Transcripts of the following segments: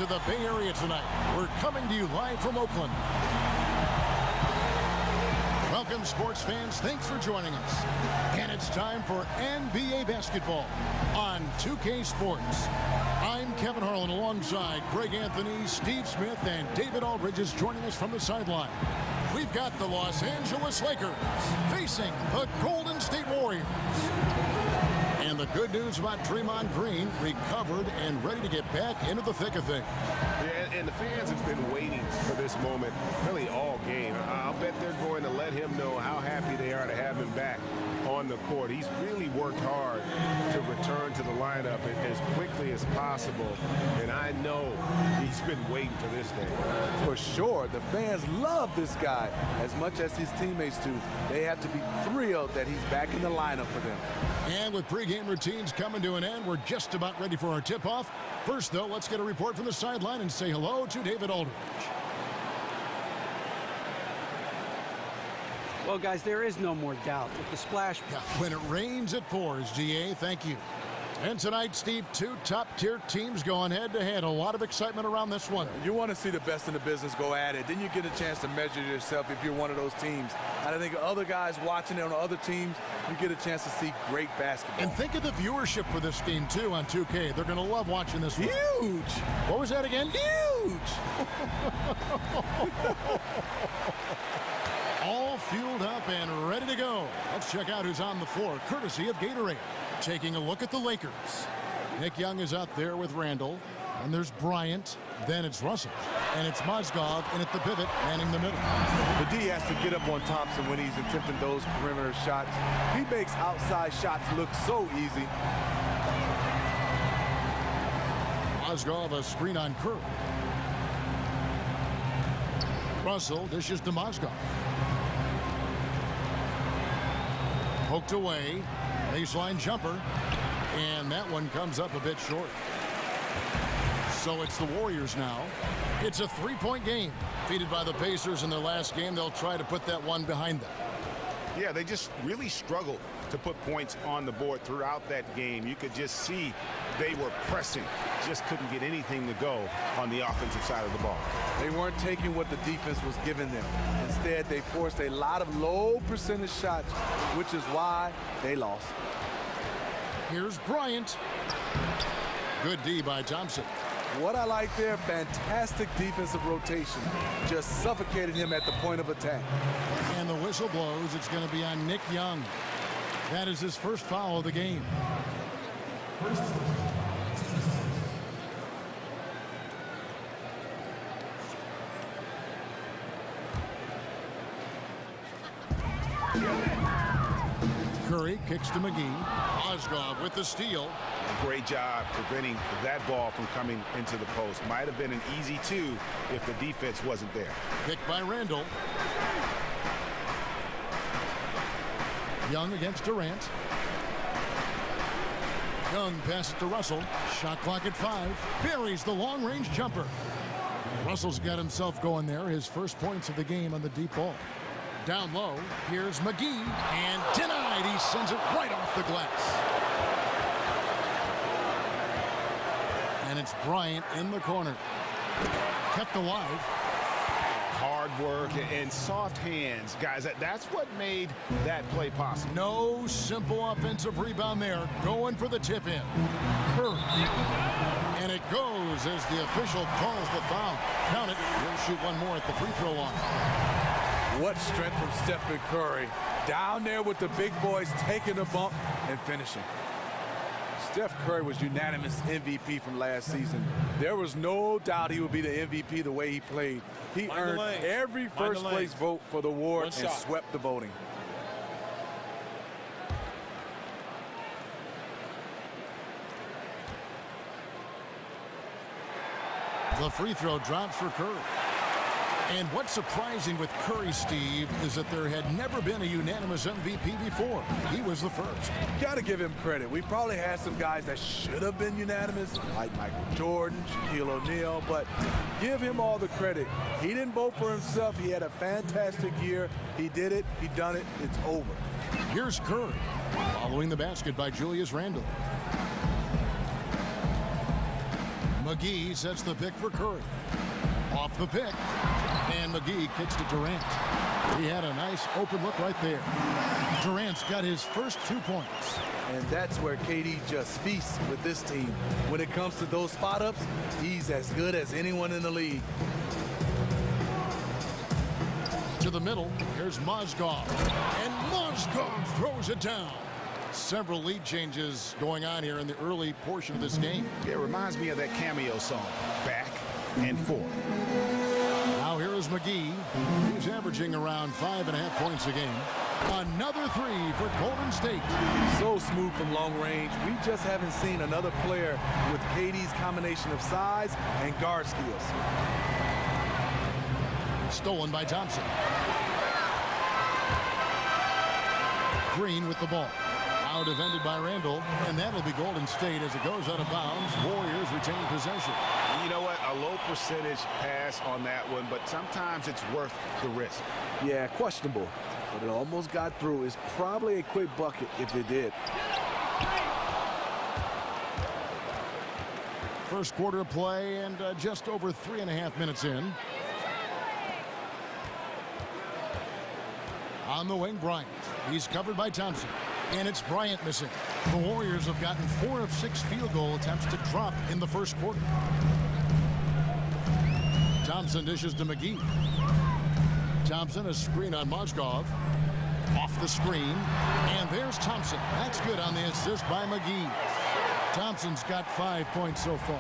of the Bay Area tonight. We're coming to you live from Oakland. Welcome, sports fans. Thanks for joining us. And it's time for NBA basketball on 2K Sports. I'm Kevin Harlan alongside Greg Anthony, Steve Smith, and David Aldridge is joining us from the sideline. We've got the Los Angeles Lakers facing the Golden State Warriors. And the good news about Draymond Green, recovered and ready to get back into the thick of things. Yeah, and the fans have been waiting for this moment really all game. I'll bet they're going to let him know how happy they are to have him back on the court. He's really worked hard to return to the lineup as quickly as possible, and I know he's been waiting for this day. For sure, the fans love this guy as much as his teammates do. They have to be thrilled that he's back in the lineup for them. And with pregame routines coming to an end, we're just about ready for our tip-off. First, though, let's get a report from the sideline and say hello to David Aldridge. Well, guys, there is no more doubt with the splash. Yeah, when it rains, it pours, GA. Thank you. And tonight, Steve, two top-tier teams going head-to-head. A lot of excitement around this one. You want to see the best in the business go at it. Then you get a chance to measure yourself if you're one of those teams. And I think other guys watching it on other teams, you get a chance to see great basketball. And think of the viewership for this game, too, on 2K. They're going to love watching this one. Huge! What was that again? Huge! All fueled up and ready to go. Let's check out who's on the floor, courtesy of Gatorade. Taking a look at the Lakers. Nick Young is out there with Randall. And there's Bryant. Then it's Russell. And it's Mozgov in at the pivot, manning the middle. The D has to get up on Thompson when he's attempting those perimeter shots. He makes outside shots look so easy. Mozgov a screen on Curry. Russell dishes to Mozgov. Poked away. Baseline jumper. And that one comes up a bit short. So it's the Warriors now. It's a three-point game. Defeated by the Pacers in their last game, they'll try to put that one behind them. Yeah, they just really struggled to put points on the board throughout that game. You could just see they were pressing, just couldn't get anything to go on the offensive side of the ball. They weren't taking what the defense was giving them. Instead, they forced a lot of low percentage shots, which is why they lost. Here's Bryant. Good D by Thompson. What I like there, fantastic defensive rotation. Just suffocated him at the point of attack. And the whistle blows. It's going to be on Nick Young. That is his first foul of the game. Curry kicks to McGee. Mozgov with the steal. Great job preventing that ball from coming into the post. Might have been an easy two if the defense wasn't there. Picked by Randall. Young against Durant. Young passes to Russell. Shot clock at 5. Buries the long-range jumper. Russell's got himself going there. His first points of the game on the deep ball. Down low, here's McGee, and denied. He sends it right off the glass. And it's Bryant in the corner. Kept alive. Hard work and soft hands, guys. That's what made that play possible. No simple offensive rebound there. Going for the tip-in. Curry. And it goes as the official calls the foul. Count it. He'll shoot one more at the free throw line. What strength from Stephen Curry. Down there with the big boys, taking the bump and finishing. Steph Curry was unanimous MVP from last season. There was no doubt he would be the MVP the way he played. He earned every first-place vote for the award and swept the voting. The free throw drops for Curry. And what's surprising with Curry, Steve, is that there had never been a unanimous MVP before. He was the first. Got to give him credit. We probably had some guys that should have been unanimous, like Michael Jordan, Shaquille O'Neal, but give him all the credit. He didn't vote for himself. He had a fantastic year. He did it. He done it. It's over. Here's Curry, following the basket by Julius Randle. McGee sets the pick for Curry. Off the pick, and McGee kicks to Durant. He had a nice open look right there. Durant's got his first 2 points. And that's where KD just feasts with this team. When it comes to those spot-ups, he's as good as anyone in the league. To the middle, here's Mozgov. And Mozgov throws it down. Several lead changes going on here in the early portion of this game. It reminds me of that Cameo song, Back and Forth. Now here is McGee. He's averaging around 5.5 points a game. Another three for Golden State. So smooth from long range. We just haven't seen another player with KD's combination of size and guard skills. Stolen by Thompson. Green with the ball. Out defended by Randall, and that'll be Golden State as it goes out of bounds. Warriors retain possession. You know what? A low percentage pass on that one, but sometimes it's worth the risk. Yeah, questionable, but it almost got through. It's probably a quick bucket if it did. First quarter of play and just over 3.5 minutes in. On the wing, Bryant. He's covered by Thompson. And it's Bryant missing. The Warriors have gotten 4 of 6 field goal attempts to drop in the first quarter. Thompson dishes to McGee. Thompson, a screen on Mozgov. Off the screen. And there's Thompson. That's good on the assist by McGee. Thompson's got 5 points so far.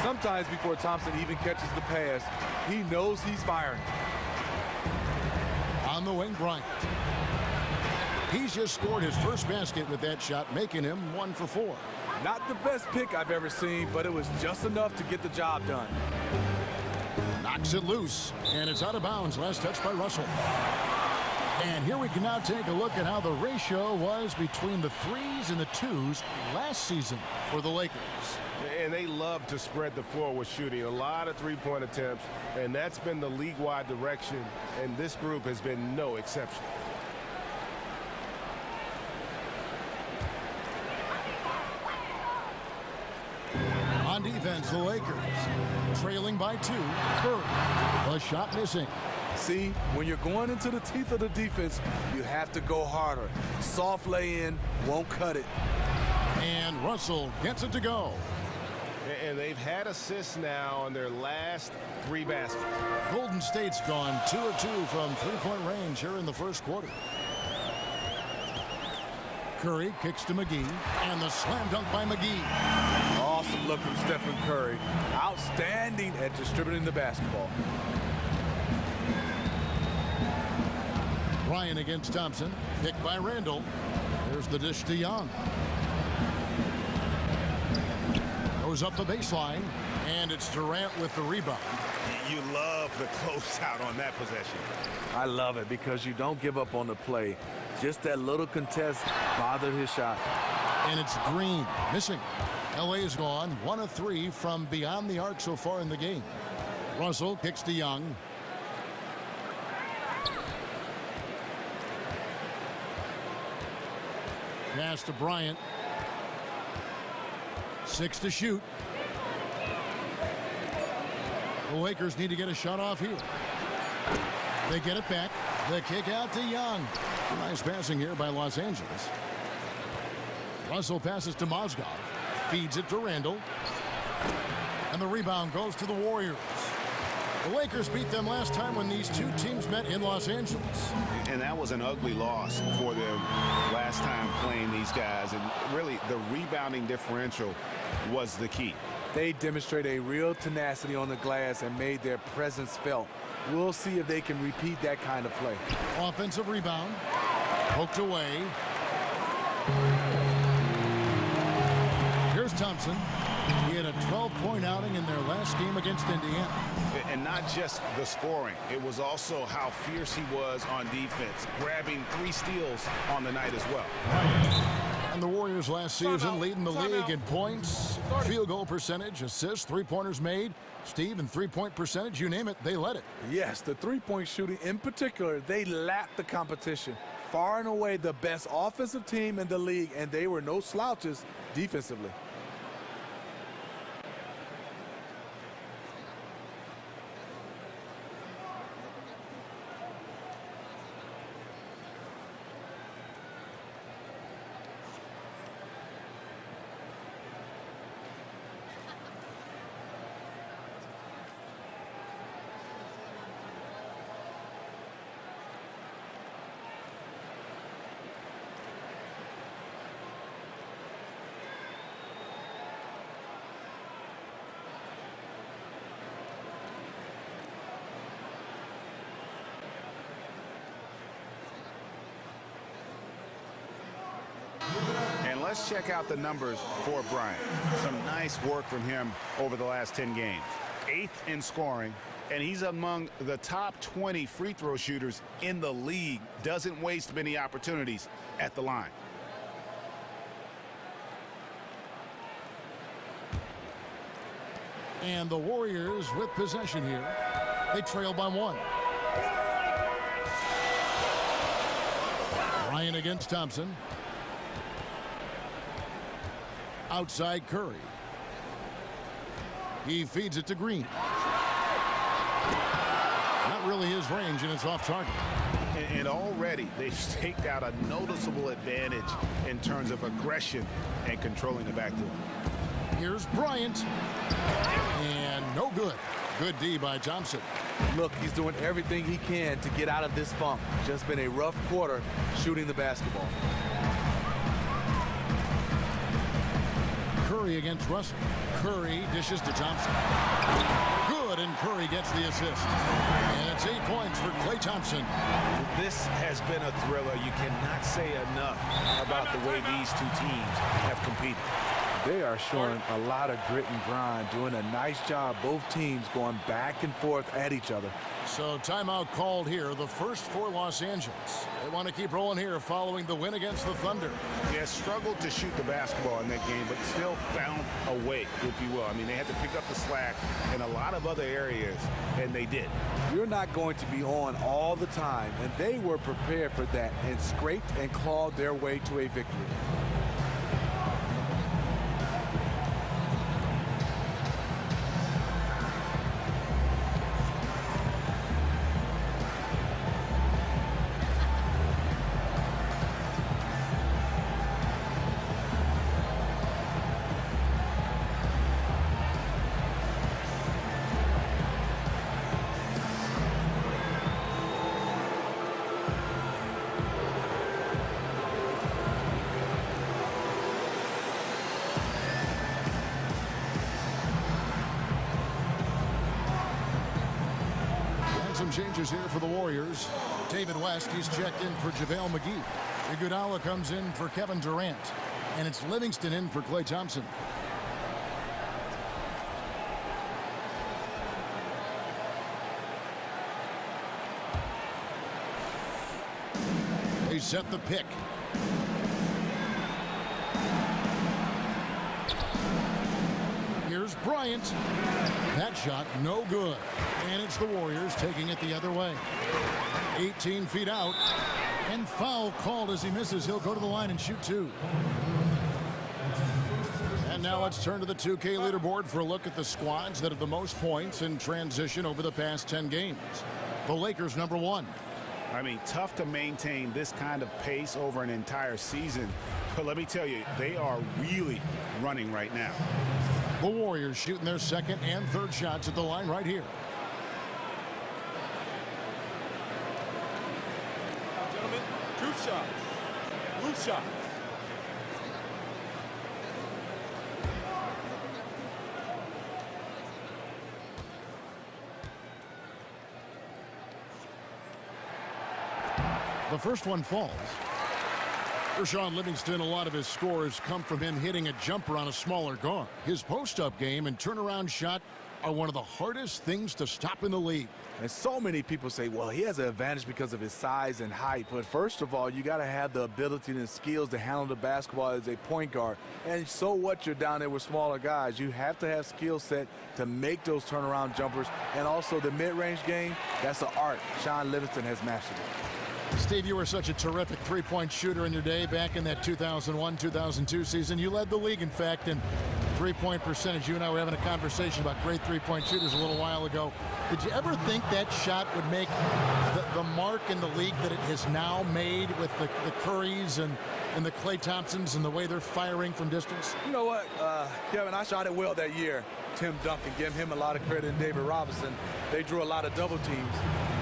Sometimes before Thompson even catches the pass, he knows he's firing. On the wing, Bryant. He's just scored his first basket with that shot, making him 1 for 4. Not the best pick I've ever seen, but it was just enough to get the job done. Knocks it loose, and it's out of bounds. Last touch by Russell. And here we can now take a look at how the ratio was between the 3s and the 2s last season for the Lakers. And they love to spread the floor with shooting. A lot of three-point attempts, and that's been the league-wide direction, and this group has been no exception. On defense, the Lakers trailing by 2. Curry, a shot missing. See, when you're going into the teeth of the defense, you have to go harder. Soft lay-in won't cut it. And Russell gets it to go. And they've had assists now on their last 3 baskets. Golden State's gone 2 of 2 from three-point range here in the first quarter. Curry kicks to McGee, and the slam dunk by McGee. Awesome look from Stephen Curry. Outstanding at distributing the basketball. Bryant against Thompson. Picked by Randall. There's the dish to Young. Goes up the baseline, and it's Durant with the rebound. You love the closeout on that possession. I love it because you don't give up on the play. Just that little contest bothered his shot. And it's Green missing. LA is gone 1 of 3 from beyond the arc so far in the game. Russell kicks to Young. Pass to Bryant. 6 to shoot. The Lakers need to get a shot off here. They get it back. The kick out to Young. Nice passing here by Los Angeles. Russell passes to Mozgov. Feeds it to Randall. And the rebound goes to the Warriors. The Lakers beat them last time when these two teams met in Los Angeles. And that was an ugly loss for them last time playing these guys. And really, the rebounding differential was the key. They demonstrate a real tenacity on the glass and made their presence felt. We'll see if they can repeat that kind of play. Offensive rebound. Poked away. Here's Thompson. He had a 12-point outing in their last game against Indiana. And not just the scoring. It was also how fierce he was on defense, grabbing 3 steals on the night as well. And the Warriors last season leading the league in points, field goal percentage, assists, three-pointers made. Steve, and three-point percentage, you name it, they led it. Yes, the three-point shooting in particular, they lapped the competition. Far and away the best offensive team in the league, and they were no slouches defensively. let's check out the numbers for Bryant. Some nice work from him over the last 10 games. 8th in scoring, and he's among the top 20 free throw shooters in the league. Doesn't waste many opportunities at the line. And the Warriors with possession here. They trail by 1. Bryant against Thompson. Outside Curry. He feeds it to Green. Not really his range, and it's off target. And already they've staked out a noticeable advantage in terms of aggression and controlling the backcourt. Here's Bryant. And no good. Good D by Thompson. Look, he's doing everything he can to get out of this funk. Just been a rough quarter shooting the basketball. Curry against Russell. Curry dishes to Thompson. Good, and Curry gets the assist. And it's 8 points for Klay Thompson. This has been a thriller. You cannot say enough about the way these two teams have competed. They are showing a lot of grit and grind, doing a nice job, both teams going back and forth at each other. So timeout called here, the first for Los Angeles. They want to keep rolling here following the win against the Thunder. Yeah, struggled to shoot the basketball in that game, but still found a way, if you will. I mean, they had to pick up the slack in a lot of other areas, and they did. You're not going to be on all the time, and they were prepared for that and scraped and clawed their way to a victory. Some changes here for the Warriors. David West, he's checked in for JaVale McGee. Iguodala comes in for Kevin Durant. And it's Livingston in for Klay Thompson. They set the pick. Here's Bryant. That shot no good. And it's the Warriors taking it the other way. 18 feet out. And foul called as he misses. He'll go to the line and shoot 2. And now let's turn to the 2K leaderboard for a look at the squads that have the most points in transition over the past 10 games. The Lakers #1. I mean, tough to maintain this kind of pace over an entire season. But let me tell you, they are really running right now. The Warriors shooting their second and third shots at the line right here. Gentlemen, truth shot. Loose shot. The first one falls. For Shaun Livingston, a lot of his scores come from him hitting a jumper on a smaller guard. His post-up game and turnaround shot are one of the hardest things to stop in the league. And so many people say, well, he has an advantage because of his size and height. But first of all, you got to have the ability and the skills to handle the basketball as a point guard. And so what, you're down there with smaller guys. You have to have skill set to make those turnaround jumpers. And also the mid-range game, that's an art. Shaun Livingston has mastered it. Steve, you were such a terrific three-point shooter in your day back in that 2001-2002 season. You led the league, in fact, in three-point percentage. You and I were having a conversation about great three-point shooters a little while ago. Did you ever think that shot would make the mark in the league that it has now made with the Currys and the Klay Thompsons and the way they're firing from distance? You know what, Kevin, I shot it well that year. Tim Duncan, give him a lot of credit, and David Robinson. They drew a lot of double teams.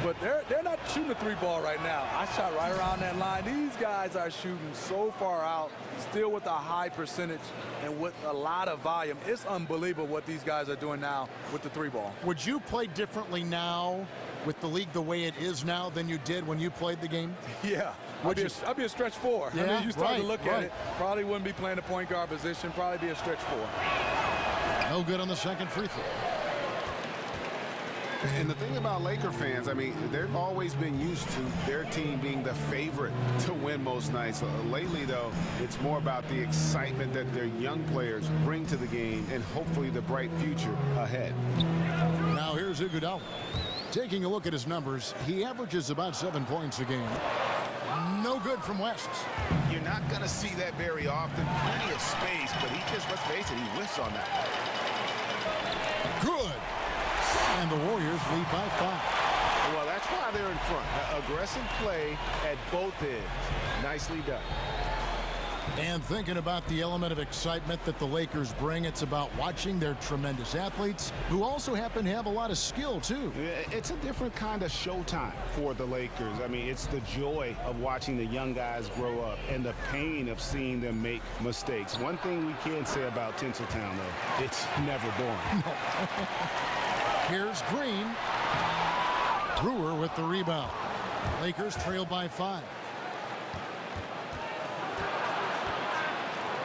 But they're not shooting the 3-ball right now. I shot right around that line. These guys are shooting so far out, still with a high percentage and with a lot of volume. It's unbelievable what these guys are doing now with the 3-ball. Would you play differently now with the league the way it is now than you did when you played the game? Yeah, I'd be a stretch four. I Yeah, mean, you start to look right. at it, probably wouldn't be playing the point guard position, probably be a stretch four. No good on the second free throw. And the thing about Laker fans, I mean, they've always been used to their team being the favorite to win most nights. Lately, though, it's more about the excitement that their young players bring to the game and hopefully the bright future ahead. Now here's Iguodala. Taking a look at his numbers, he averages about 7 points a game. No good from West. You're not going to see that very often. Plenty of space, but he just, let's face it, he whiffs on that. Good. And the Warriors lead by 5. Well, that's why they're in front. Aggressive play at both ends. Nicely done. And thinking about the element of excitement that the Lakers bring, it's about watching their tremendous athletes who also happen to have a lot of skill, too. It's a different kind of showtime for the Lakers. I mean, it's the joy of watching the young guys grow up and the pain of seeing them make mistakes. One thing we can say about Tinseltown, though, it's never boring. Here's Green. Brewer with the rebound. Lakers trail by 5.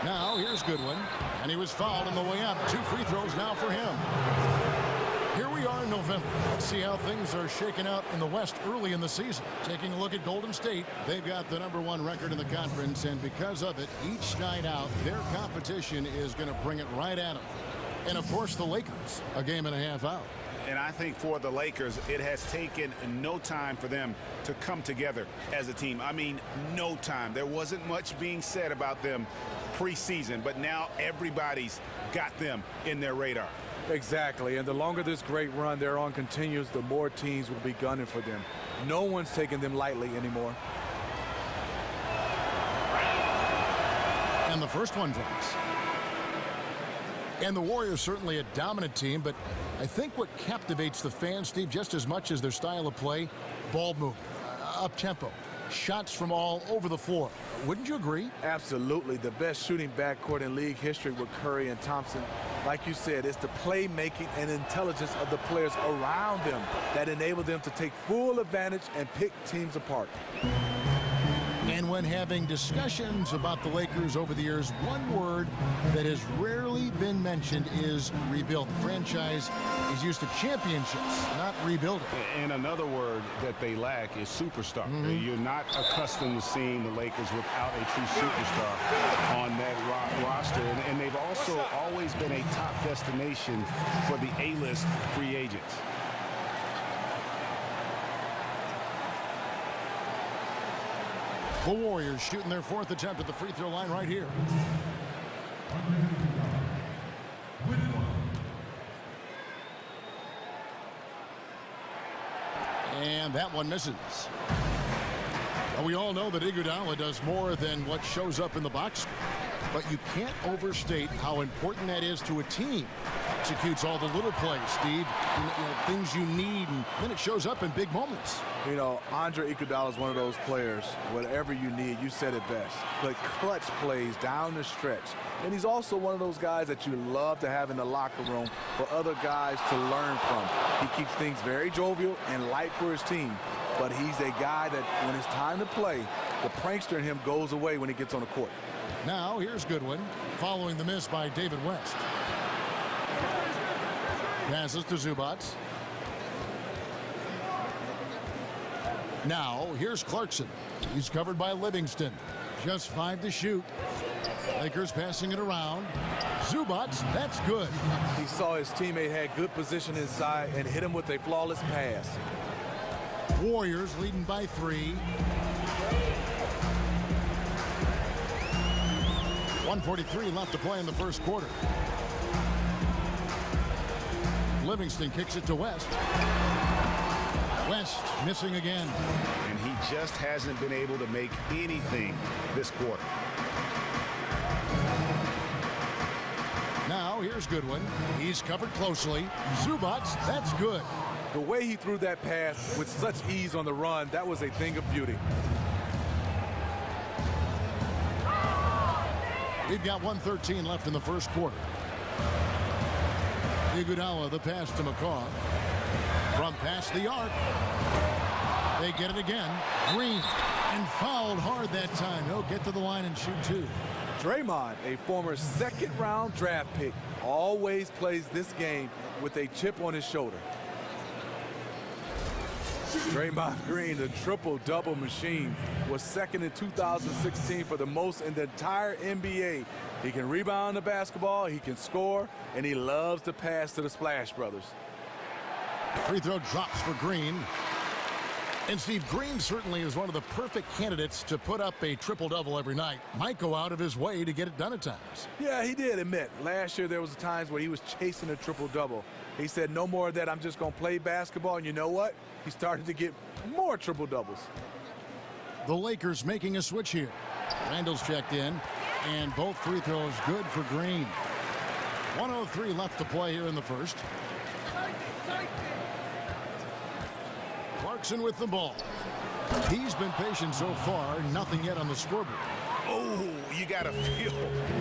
Now here's Goodwin, and he was fouled on the way up. 2 free throws now for him. Here we are in November. Let's see how things are shaking out in the West early in the season. Taking a look at Golden State, they've got the #1 record in the conference, and because of it, each night out, their competition is going to bring it right at them. And of course, the Lakers, a game and a half out. And I think for the Lakers, it has taken no time for them to come together as a team. I mean, no time. There wasn't much being said about them preseason, but now everybody's got them in their radar. Exactly, and the longer this great run they're on continues, the more teams will be gunning for them. No one's taking them lightly anymore. And the first one drops. And the Warriors certainly a dominant team, but I think what captivates the fans, Steve, just as much as their style of play, ball movement, up-tempo, shots from all over the floor. Wouldn't you agree? Absolutely. The best shooting backcourt in league history with Curry and Thompson. Like you said, it's the playmaking and intelligence of the players around them that enable them to take full advantage and pick teams apart. And when having discussions about the Lakers over the years, one word that has rarely been mentioned is rebuild. The franchise is used to championships, not rebuilding. And another word that they lack is superstar. You're not accustomed to seeing the Lakers without a true superstar on that roster. And they've also always been a top destination for the A-list free agents. The Warriors shooting their 4th attempt at the free throw line right here. And that one misses. Well, we all know that Iguodala does more than what shows up in the box score. But you can't overstate how important that is to a team. Executes all the little plays, Steve. Things you need, and then it shows up in big moments. You know, Andre Iguodala is one of those players, whatever you need, you said it best, but clutch plays down the stretch. And he's also one of those guys that you love to have in the locker room for other guys to learn from. He keeps things very jovial and light for his team, but he's a guy that when it's time to play, the prankster in him goes away when he gets on the court. Now here's Goodwin following the miss by David West. Passes to Zubac. Now here's Clarkson. He's covered by Livingston. Just 5 to shoot. Lakers passing it around. Zubac, that's good. He saw his teammate had good position inside and hit him with a flawless pass. Warriors leading by 3. 1:43 left to play in the first quarter. Livingston kicks it to West. West missing again. And he just hasn't been able to make anything this quarter. Now here's Goodwin. He's covered closely. Zubac, that's good. The way he threw that pass with such ease on the run, that was a thing of beauty. We've got 1:13 left in the first quarter. Iguodala, the pass to McCaw. From past the arc. They get it again. Green. And fouled hard that time. He'll get to the line and shoot two. Draymond, a former second-round draft pick, always plays this game with a chip on his shoulder. Draymond Green, the triple-double machine, was second in 2016 for the most in the entire NBA. He can rebound the basketball, he can score, and he loves to pass to the Splash Brothers. Free throw drops for Green. And Steve, Green certainly is one of the perfect candidates to put up a triple-double every night. Might go out of his way to get it done at times. Yeah, he did admit. Last year there was times where he was chasing a triple-double. He said, no more of that, I'm just going to play basketball. And you know what? He started to get more triple-doubles. The Lakers making a switch here. Randall's checked in, and both free throws good for Green. 1:03 left to play here in the first. Clarkson with the ball. He's been patient so far, nothing yet on the scoreboard. Oh, you got to feel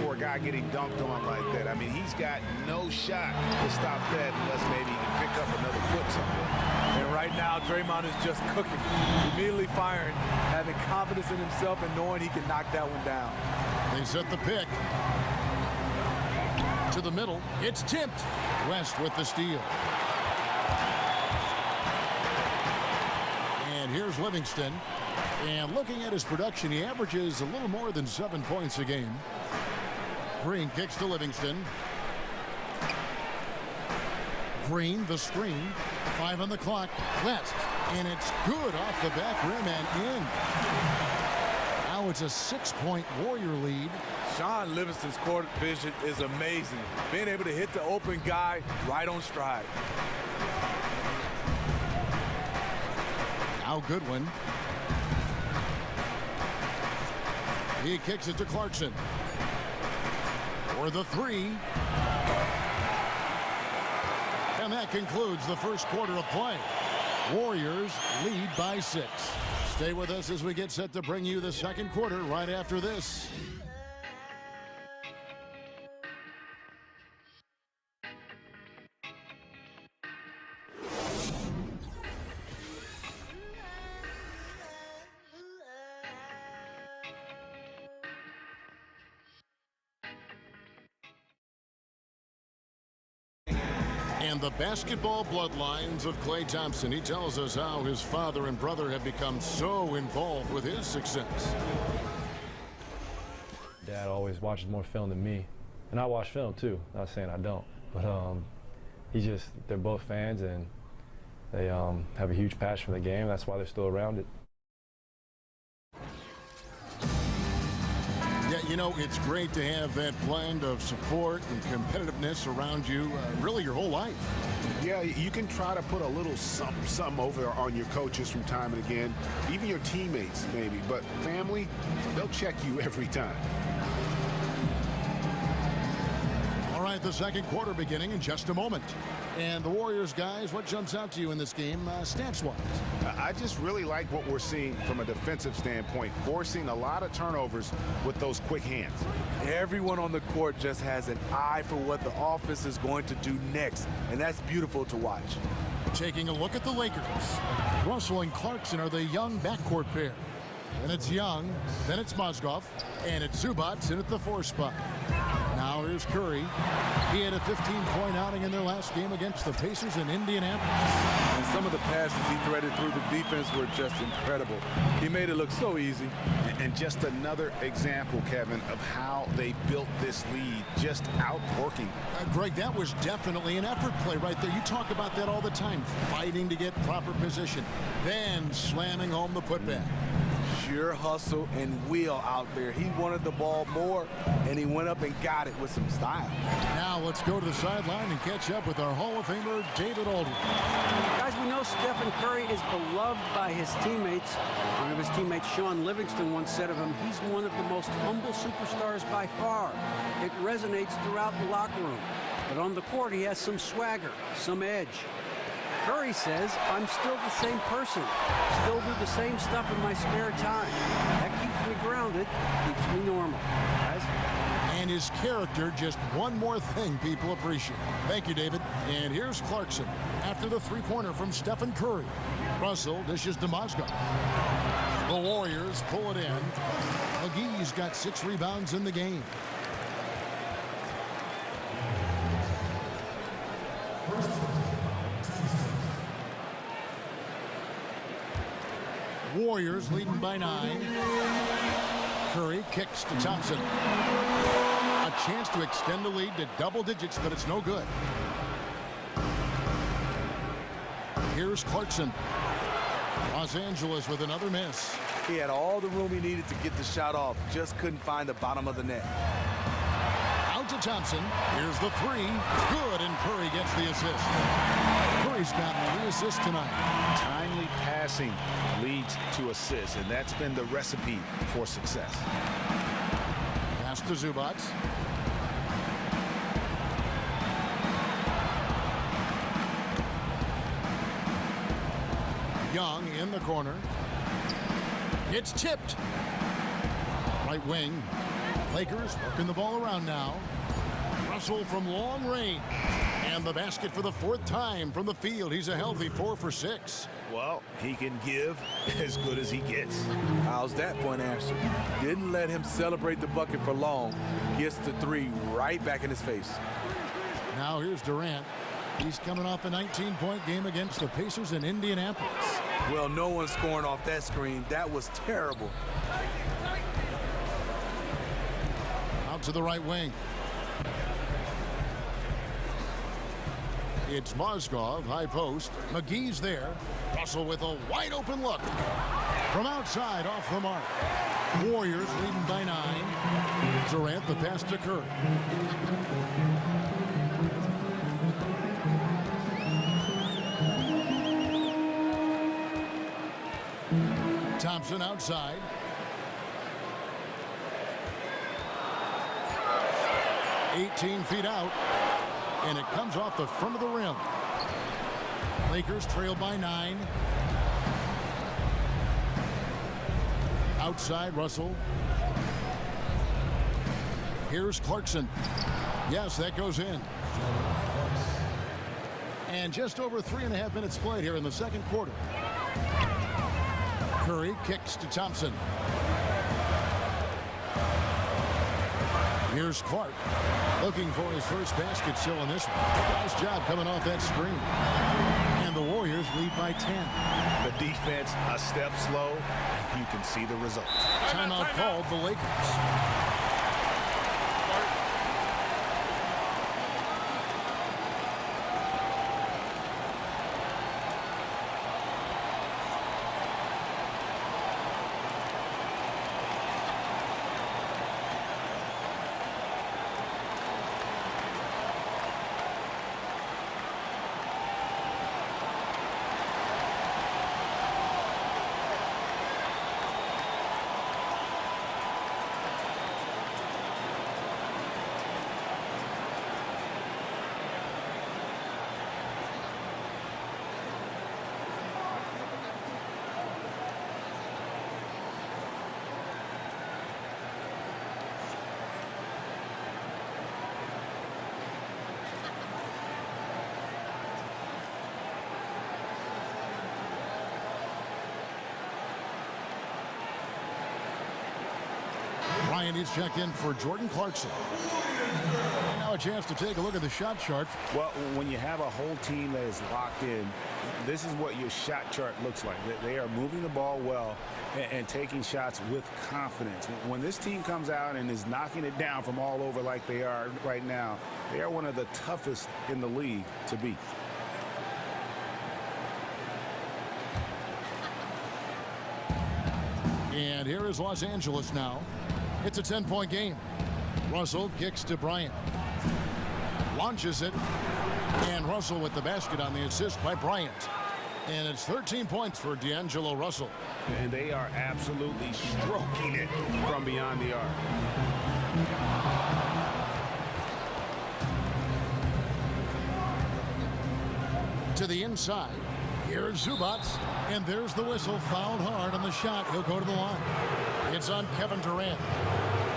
for a guy getting dunked on like that. I mean, he's got no shot to stop that unless maybe he can pick up another foot somewhere. And right now, Draymond is just cooking, immediately firing, having confidence in himself and knowing he can knock that one down. They set the pick. To the middle. It's tipped. West with the steal. And here's Livingston. And looking at his production, he averages a little more than 7 points a game. Green kicks to Livingston. Green, the screen. 5 on the clock. West. And it's good off the back rim and in. Now it's a 6-point Warrior lead. Sean Livingston's court vision is amazing. Being able to hit the open guy right on stride. Now Goodwin. He kicks it to Clarkson. For the three. And that concludes the first quarter of play. Warriors lead by 6. Stay with us as we get set to bring you the second quarter right after this. And the basketball bloodlines of Klay Thompson. He tells us how his father and brother have become so involved with his success. Dad always watches more film than me. And I watch film too, not saying I don't. But they're both fans and they have a huge passion for the game. That's why they're still around it. Yeah, you know, it's great to have that blend of support and competitiveness around you really your whole life. Yeah, you can try to put a little something over on your coaches from time and again, even your teammates maybe, but family, they'll check you every time. All right, the second quarter beginning in just a moment. And the Warriors, guys, what jumps out to you in this game stats-wise? I just really like what we're seeing from a defensive standpoint, forcing a lot of turnovers with those quick hands. Everyone on the court just has an eye for what the offense is going to do next, and that's beautiful to watch. Taking a look at the Lakers. Russell and Clarkson are the young backcourt pair. Then it's Young, then it's Mozgov, and it's Zubac in at the 4 spot. Now here's Curry. He had a 15-point outing in their last game against the Pacers in Indianapolis. And some of the passes he threaded through the defense were just incredible. He made it look so easy. And just another example, Kevin, of how they built this lead, just outworking. Greg, that was definitely an effort play right there. You talk about that all the time, fighting to get proper position, then slamming home the putback. Sheer hustle and will out there. He wanted the ball more, and he went up and got it with some style. Now let's go to the sideline and catch up with our Hall of Famer, David Aldridge. Guys, we know Stephen Curry is beloved by his teammates. One of his teammates, Sean Livingston, once said of him, he's one of the most humble superstars by far. It resonates throughout the locker room. But on the court, he has some swagger, some edge. Curry says, I'm still the same person. Still do the same stuff in my spare time. That keeps me grounded, keeps me normal. Guys? And his character, just one more thing people appreciate. Thank you, David. And here's Clarkson after the three-pointer from Stephen Curry. Russell dishes to Mozgov. The Warriors pull it in. McGee's got 6 rebounds in the game. Warriors leading by 9. Curry kicks to Thompson. A chance to extend the lead to double digits, but it's no good. Here's Clarkson. Los Angeles with another miss. He had all the room he needed to get the shot off. Just couldn't find the bottom of the net. Out to Thompson. Here's the 3. Good, and Curry gets the assist. Curry's got 3 assists tonight. Timely passing leads to assists, and that's been the recipe for success. Pass to Zubac. Young in the corner. It's tipped. Right wing. Lakers working the ball around now. Russell from long range. And the basket for the 4th time from the field. He's a healthy 4 for 6. Well, he can give as good as he gets. How's that for an answer? Didn't let him celebrate the bucket for long. Gets the 3 right back in his face. Now here's Durant. He's coming off a 19-point game against the Pacers in Indianapolis. Well, no one's scoring off that screen. That was terrible. Out to the right wing. It's Mozgov, high post. McGee's there. Russell with a wide open look. From outside, off the mark. Warriors leading by 9. Durant the pass to Curry. Thompson outside. "18 feet out, and it comes off the front of the rim. Lakers trail by 9. Outside, Russell. Here's Clarkson. Yes, that goes in. And just over 3.5 minutes played here in the second quarter. Curry kicks to Thompson. Here's Clark, looking for his first basket still in this one. Nice job coming off that screen. And the Warriors lead by 10. The defense a step slow. You can see the result. Timeout called the Lakers. Bryant is checked in for Jordan Clarkson. Now a chance to take a look at the shot chart. Well, when you have a whole team that is locked in, this is what your shot chart looks like. They are moving the ball well and taking shots with confidence. When this team comes out and is knocking it down from all over like they are right now, they are one of the toughest in the league to beat. And here is Los Angeles now. It's a 10-point game. Russell kicks to Bryant. Launches it. And Russell with the basket on the assist by Bryant. And it's 13 points for D'Angelo Russell. And they are absolutely stroking it from beyond the arc. To the inside. Here's Zubac. And there's the whistle. Fouled hard on the shot. He'll go to the line. It's on Kevin Durant.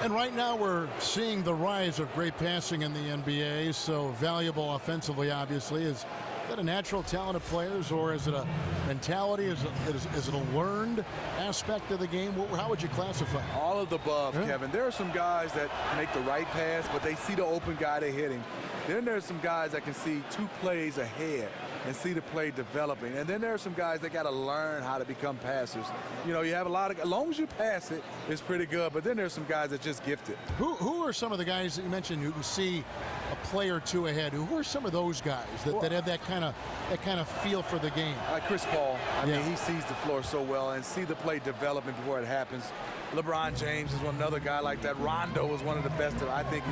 And right now we're seeing the rise of great passing in the NBA, so valuable offensively, obviously. Is that a natural talent of players, or is it a mentality? Is it a learned aspect of the game? How would you classify it? All of the above, Yeah. Kevin. There are some guys that make the right pass, but they see the open guy they're hitting. Then there's some guys that can see 2 plays ahead and see the play developing. And then there are some guys that got to learn how to become passers. You know, you have a lot of, as long as you pass it, it's pretty good. But then there's some guys that just gift it. Who are some of the guys that you mentioned who can see a play or 2 ahead? Who are some of those guys that have that kind of feel for the game? Like Chris Paul, I Yeah. mean, he sees the floor so well and see the play developing before it happens. LeBron James is another guy like that. Rondo is one of the best, I think,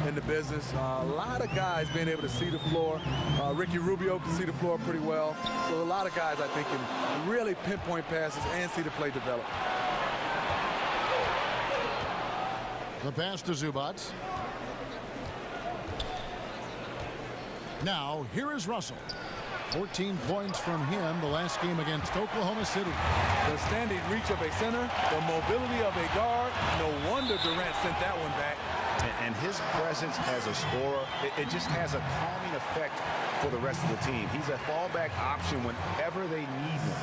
in the business. A lot of guys being able to see the floor. Ricky Rubio can see the floor pretty well. So a lot of guys, I think, can really pinpoint passes and see the play develop. The pass to Zubac. Now, here is Russell. 14 points from him the last game against Oklahoma City. The standing reach of a center, the mobility of a guard. No wonder Durant sent that one back. And his presence as a scorer, it just has a calming effect for the rest of the team. He's a fallback option whenever they need him.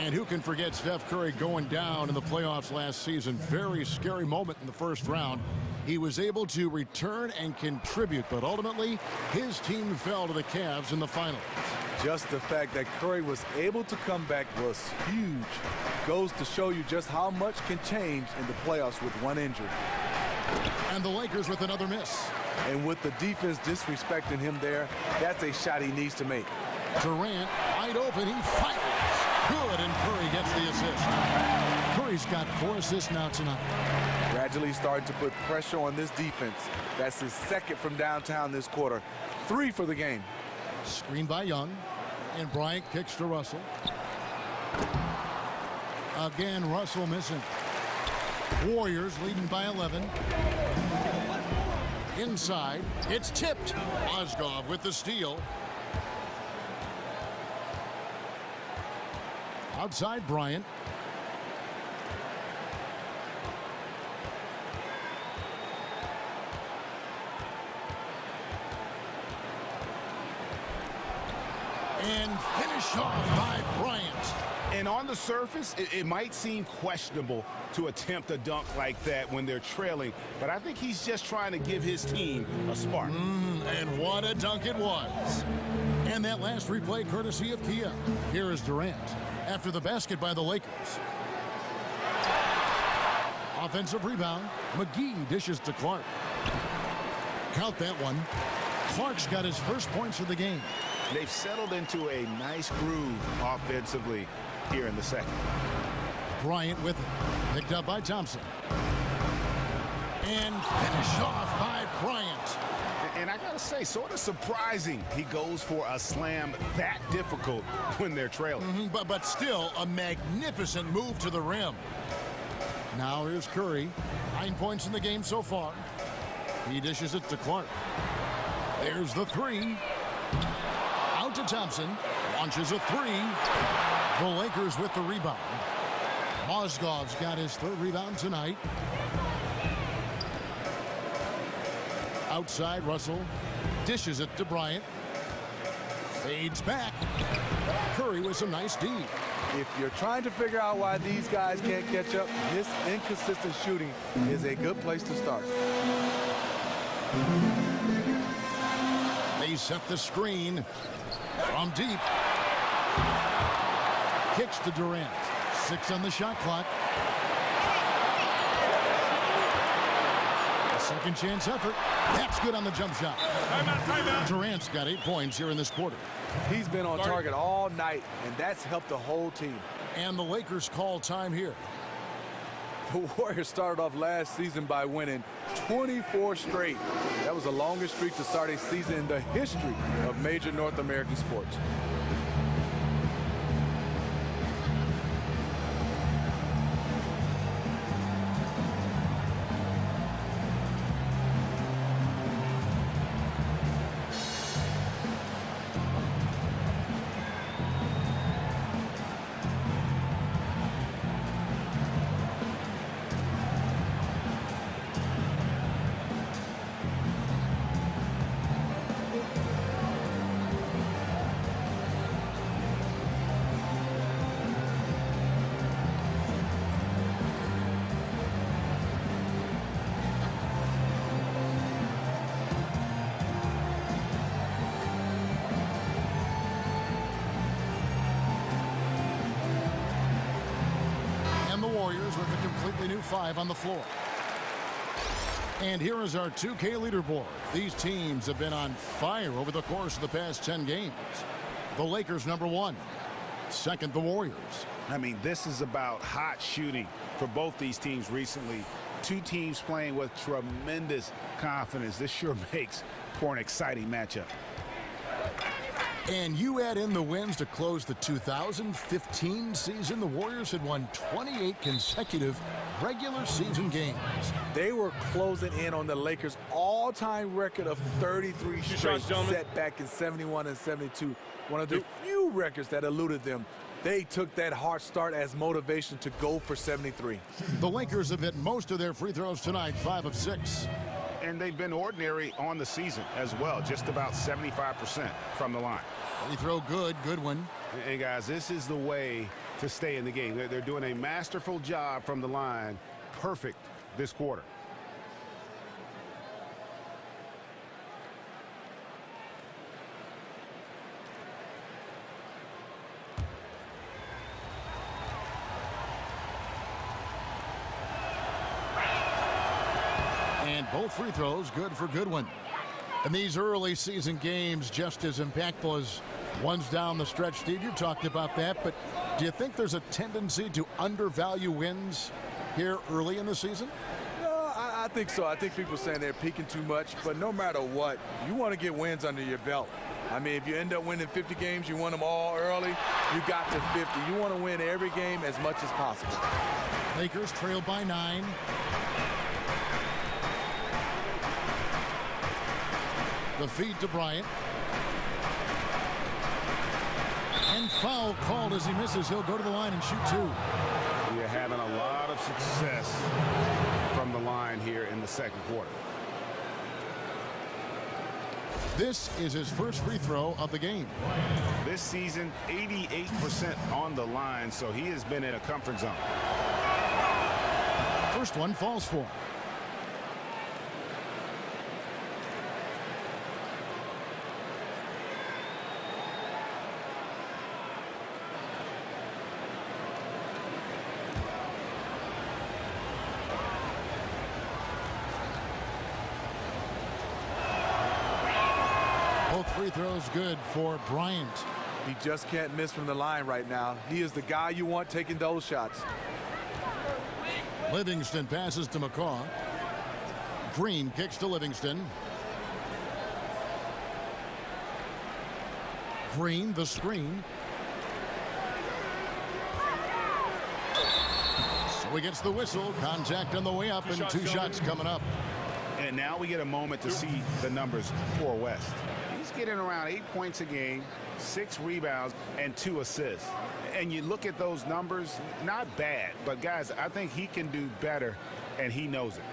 And who can forget Steph Curry going down in the playoffs last season? Very scary moment in the first round. He was able to return and contribute, but ultimately his team fell to the Cavs in the finals. Just the fact that Curry was able to come back was huge. Goes to show you just how much can change in the playoffs with one injury. And the Lakers with another miss. And with the defense disrespecting him there, that's a shot he needs to make. Durant wide open, he fires. Good, and Curry gets the assist. Curry's got 4 assists now tonight. Gradually starting to put pressure on this defense. That's his second from downtown this quarter. 3 for the game. Screen by Young, and Bryant kicks to Russell. Again, Russell missing. Warriors leading by 11. Inside, it's tipped. Mozgov with the steal. Outside, Bryant. And finish off by Bryant. And on the surface, it might seem questionable to attempt a dunk like that when they're trailing, but I think he's just trying to give his team a spark. And what a dunk it was. And that last replay courtesy of Kia. Here is Durant after the basket by the Lakers. Offensive rebound. McGee dishes to Clark. Count that one. Clark's got his first points of the game. They've settled into a nice groove offensively here in the second. Bryant with it. Picked up by Thompson. And finish off by Bryant. And I gotta say, sort of surprising he goes for a slam that difficult when they're trailing. But still a magnificent move to the rim. Now here's Curry. 9 points in the game so far. He dishes it to Clark. There's the 3. Out to Thompson. Launches a 3. The Lakers with the rebound. Mozgov's got his 3rd rebound tonight. Outside, Russell dishes it to Bryant. Fades back. Curry with some nice D. If you're trying to figure out why these guys can't catch up, this inconsistent shooting is a good place to start. They set the screen from deep. Kicks to Durant. 6 on the shot clock. A second chance effort. That's good on the jump shot. Timeout. Durant's got 8 points here in this quarter. He's been on target all night, and that's helped the whole team. And the Lakers call time here. The Warriors started off last season by winning 24 straight. That was the longest streak to start a season in the history of major North American sports. Warriors with a completely new 5 on the floor. And here is our 2K leaderboard. These teams have been on fire over the course of the past 10 games. The Lakers #1. Second, the Warriors. I mean, this is about hot shooting for both these teams recently. Two teams playing with tremendous confidence. This sure makes for an exciting matchup. And you add in the wins to close the 2015 season. The Warriors had won 28 consecutive regular season games. They were closing in on the Lakers' all-time record of 33 straight, set back in 71 and 72. One of the few records that eluded them. They took that hard start as motivation to go for 73. The Lakers have hit most of their free throws tonight, 5 of 6. And they've been ordinary on the season as well, just about 75% from the line. Free throw good, Goodwin. And guys, this is the way to stay in the game. They're doing a masterful job from the line. Perfect this quarter. And both free throws good for Goodwin. And these early season games just as impactful as ones down the stretch. Steve, you talked about that, but do you think there's a tendency to undervalue wins here early in the season? No, I think so. I think people are saying they're peaking too much, but no matter what, you want to get wins under your belt. I mean, if you end up winning 50 games, you win them all early, you got to 50. You want to win every game as much as possible. Lakers trail by 9. The feed to Bryant. And foul called as he misses. He'll go to the line and shoot 2. You're having a lot of success from the line here in the second quarter. This is his first free throw of the game. This season, 88% on the line, so he has been in a comfort zone. First one falls for him. Both free throws good for Bryant. He just can't miss from the line right now. He is the guy you want taking those shots. Livingston passes to McCaw. Green kicks to Livingston. Green, the screen. So he gets the whistle. Contact on the way up, and 2 shots coming up. And now we get a moment to see the numbers for West. He's getting around 8 points a game, 6 rebounds, and 2 assists. And you look at those numbers, not bad, but guys, I think he can do better, and he knows it.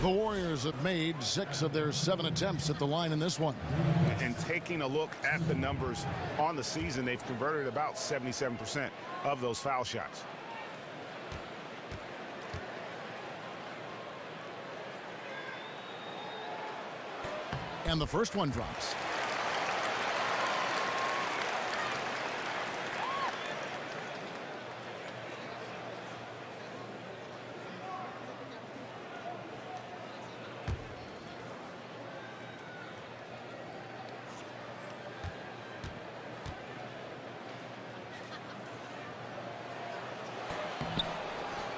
The Warriors have made 6 of their 7 attempts at the line in this one. And taking a look at the numbers on the season, they've converted about 77% of those foul shots. And the first one drops.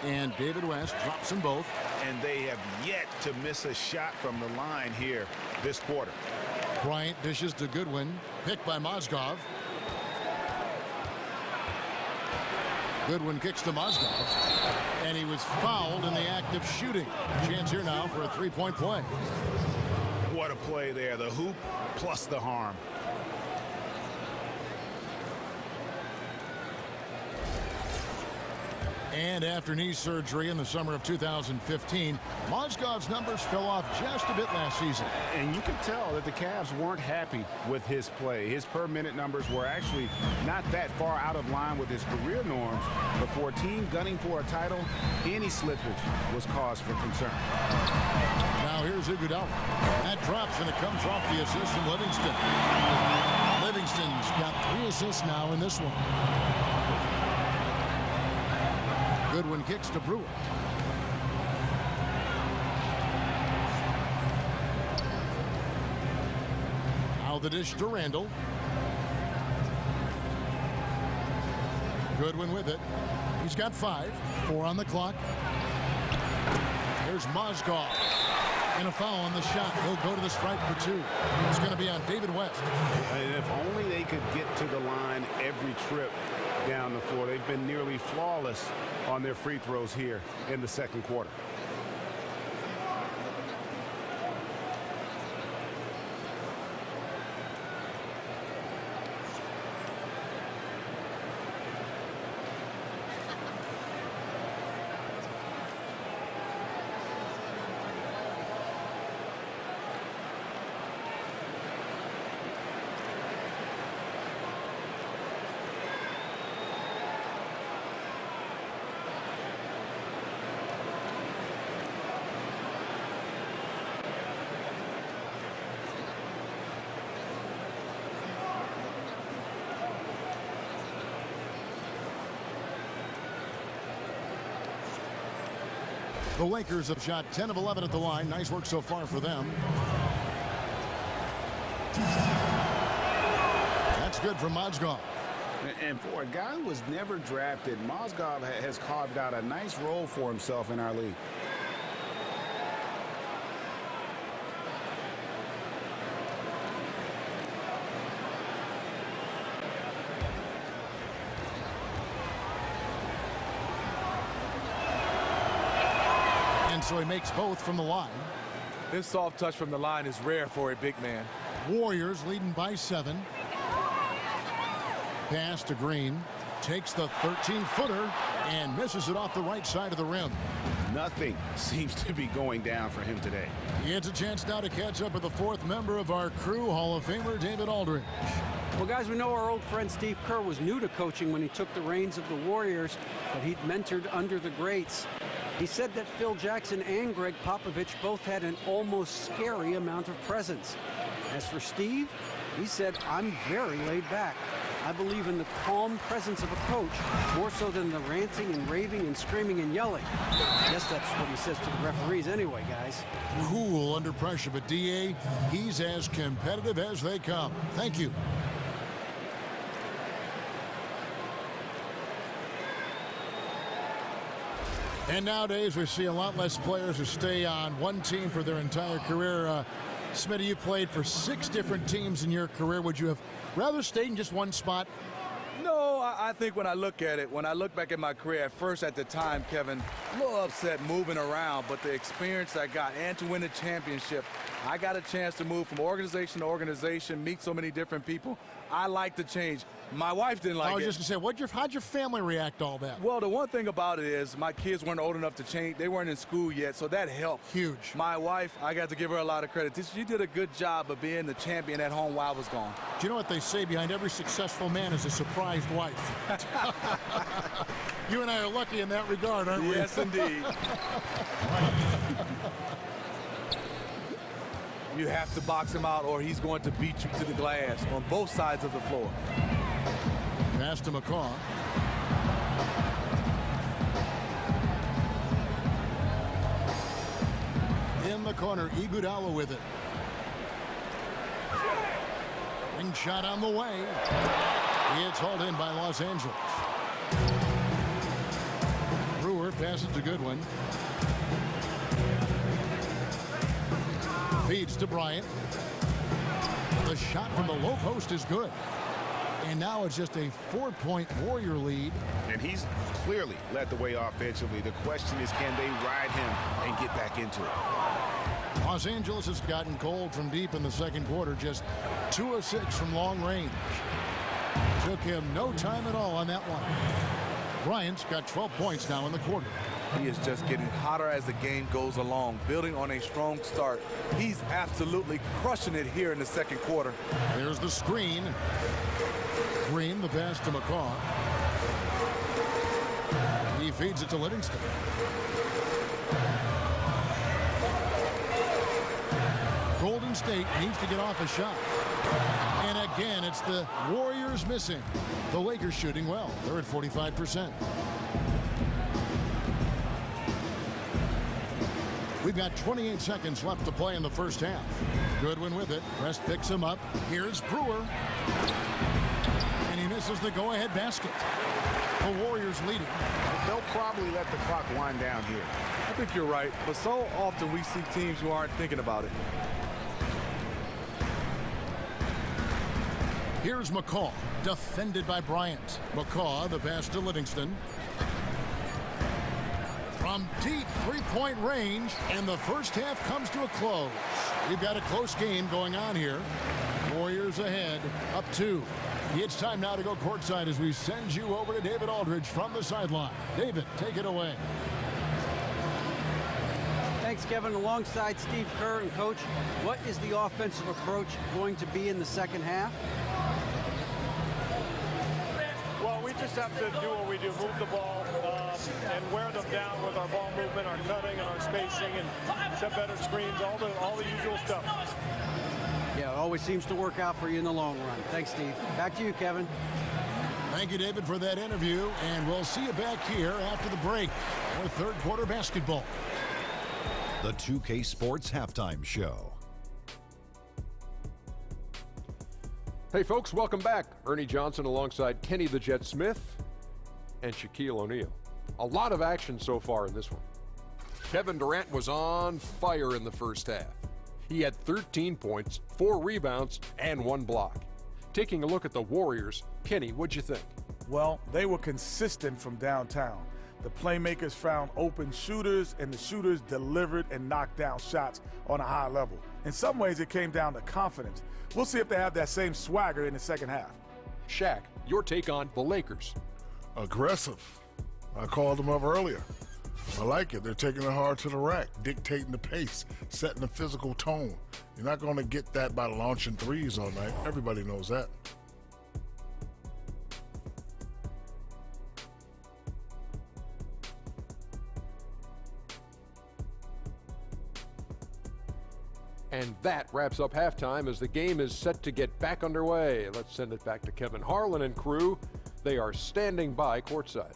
And David West drops them both. And they have yet to miss a shot from the line here this quarter. Bryant dishes to Goodwin. Picked by Mozgov. Goodwin kicks to Mozgov. And he was fouled in the act of shooting. Chance here now for a 3-point play. What a play there. The hoop plus the harm. And after knee surgery in the summer of 2015, Mozgov's numbers fell off just a bit last season. And you could tell that the Cavs weren't happy with his play. His per-minute numbers were actually not that far out of line with his career norms. But for a team gunning for a title, any slippage was cause for concern. Now here's Iguodala. That drops, and it comes off the assist from Livingston. Livingston's got 3 assists now in this one. Goodwin kicks to Brewer. Now the dish to Randall. Goodwin with it. He's got 5. 4 on the clock. Here's Mozgov. And a foul on the shot. He'll go to the stripe for 2. It's going to be on David West. And if only they could get to the line every trip down the floor. They've been nearly flawless on their free throws here in the second quarter. The Lakers have shot 10 of 11 at the line. Nice work so far for them. That's good from Mozgov. And for a guy who was never drafted, Mozgov has carved out a nice role for himself in our league. So he makes both from the line. This soft touch from the line is rare for a big man. Warriors leading by 7. Pass to Green. Takes the 13-footer and misses it off the right side of the rim. Nothing seems to be going down for him today. He gets a chance now to catch up with the 4th member of our crew, Hall of Famer David Aldridge. Well, guys, we know our old friend Steve Kerr was new to coaching when he took the reins of the Warriors, but he'd mentored under the greats. He said that Phil Jackson and Greg Popovich both had an almost scary amount of presence. As for Steve, he said, "I'm very laid back. I believe in the calm presence of a coach more so than the ranting and raving and screaming and yelling." I guess that's what he says to the referees anyway, guys. Cool under pressure, but D.A., he's as competitive as they come. Thank you. And nowadays we see a lot less players who stay on one team for their entire career. Smitty, you played for 6 different teams in your career. Would you have rather stayed in just one spot? No, I think when I look at it, when I look back at my career, at first at the time, Kevin, a little upset moving around, but the experience I got and to win a championship, I got a chance to move from organization to organization, meet so many different people. I like the change. My wife didn't like it. I was just going to say, how'd your family react to all that? Well, the one thing about it is my kids weren't old enough to change. They weren't in school yet, so that helped. Huge. My wife, I got to give her a lot of credit. She did a good job of being the champion at home while I was gone. Do you know what they say? Behind every successful man is a surprised wife. You and I are lucky in that regard, aren't we? Yes, indeed. You have to box him out or he's going to beat you to the glass on both sides of the floor. Pass to McCaw. In the corner, Iguodala with it. Ring shot on the way. It's hauled in by Los Angeles. Brewer passes to Goodwin. Feeds to Bryant. The shot from the low post is good. And now it's just a 4-point Warrior lead. And he's clearly led the way offensively. The question is, can they ride him and get back into it? Los Angeles has gotten cold from deep in the second quarter. Just 2 of 6 from long range. Took him no time at all on that one. Bryant's got 12 points now in the quarter. He is just getting hotter as the game goes along, building on a strong start. He's absolutely crushing it here in the second quarter. There's the screen. Green, the pass to McCaw. He feeds it to Livingston. Golden State needs to get off a shot. And again, it's the Warriors missing. The Lakers shooting well. They're at 45%. We've got 28 seconds left to play in the first half. Goodwin with it. West picks him up. Here's Brewer. And he misses the go-ahead basket. The Warriors leading. They'll probably let the clock wind down here. I think you're right, but so often we see teams who aren't thinking about it. Here's McCaw, defended by Bryant. McCaw, the pass to Livingston. From deep three-point range, and the first half comes to a close. We've got a close game going on here. Warriors ahead, up 2. It's time now to go courtside as we send you over to David Aldridge from the sideline. David, take it away. Thanks, Kevin. Alongside Steve Kerr and Coach, what is the offensive approach going to be in the second half? Well, we just have to do what we do, move the ball and wear them down with our ball movement, our cutting, and our spacing, and set better screens, all the usual stuff. Yeah, it always seems to work out for you in the long run. Thanks, Steve. Back to you, Kevin. Thank you, David, for that interview, and we'll see you back here after the break for third quarter basketball. The 2K Sports Halftime Show. Hey folks, welcome back. Ernie Johnson alongside Kenny the Jet Smith and Shaquille O'Neal. A lot of action so far in this one. Kevin Durant was on fire in the first half. He had 13 points, 4 rebounds, and 1 block. Taking a look at the Warriors, Kenny, what'd you think? Well, they were consistent from downtown. The playmakers found open shooters, and the shooters delivered and knocked down shots on a high level. In some ways, it came down to confidence. We'll see if they have that same swagger in the second half. Shaq, your take on the Lakers. Aggressive. I called them up earlier. I like it. They're taking it hard to the rack, dictating the pace, setting the physical tone. You're not going to get that by launching threes all night. Everybody knows that. And that wraps up halftime as the game is set to get back underway. Let's send it back to Kevin Harlan and crew. They are standing by courtside.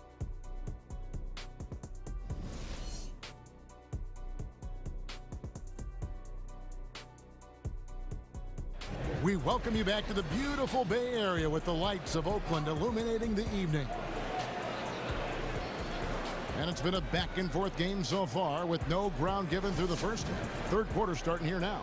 We welcome you back to the beautiful Bay Area with the lights of Oakland illuminating the evening. And it's been a back-and-forth game so far with no ground given through the first half. Third quarter starting here now.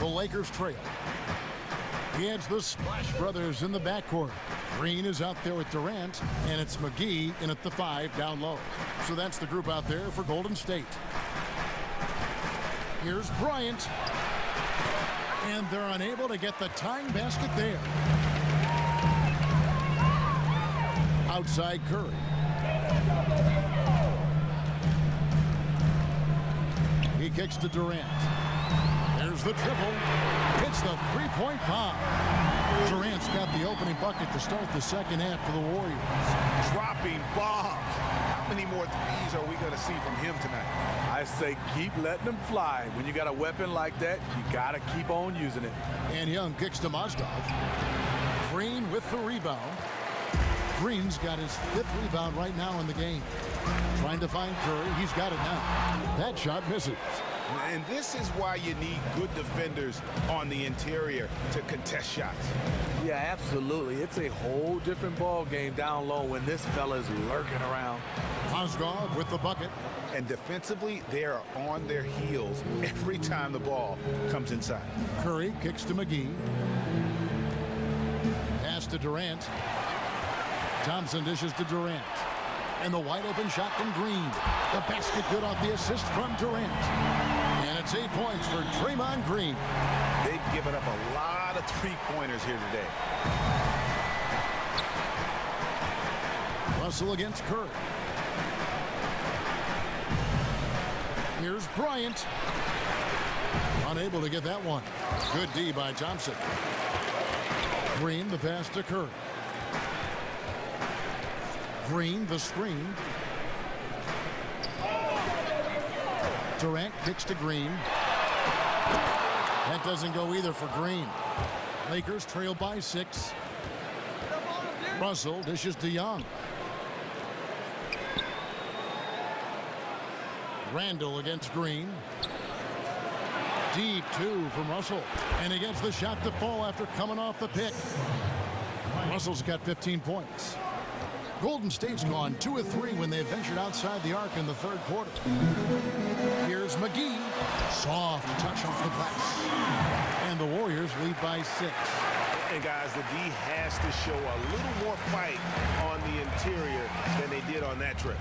The Lakers trail. He adds the Splash Brothers in the backcourt. Green is out there with Durant, and it's McGee in at the 5 down low. So that's the group out there for Golden State. Here's Bryant. And they're unable to get the tying basket there. Outside Curry. He kicks to Durant. There's the triple. Hits the three-point bomb. Durant's got the opening bucket to start the second half for the Warriors. Dropping bombs. How many more threes are we going to see from him tonight? I say keep letting them fly. When you got a weapon like that, you got to keep on using it. And Young kicks to Mozdov. Green with the rebound. Green's got his 5th rebound right now in the game. Trying to find Curry. He's got it now. That shot misses. And this is why you need good defenders on the interior to contest shots. Yeah, absolutely. It's a whole different ball game down low when this fella's lurking around. Mozgov with the bucket. And defensively, they are on their heels every time the ball comes inside. Curry kicks to McGee. Pass to Durant. Thompson dishes to Durant. And the wide open shot from Green. The basket good off the assist from Durant. And it's 8 points for Draymond Green. They've given up a lot of three-pointers here today. Russell against Curry. Here's Bryant. Unable to get that one. Good D by Thompson. Green, the pass to Curry. Green, the screen. Durant kicks to Green. That doesn't go either for Green. Lakers trail by 6. Russell dishes to Young. Randall against Green. Deep 2 from Russell. And he gets the shot to fall after coming off the pick. Russell's got 15 points. Golden State's gone 2 of 3 when they ventured outside the arc in the third quarter. Here's McGee. Soft touch off the glass. And the Warriors lead by 6. And guys, the D has to show a little more fight on the interior than they did on that trip.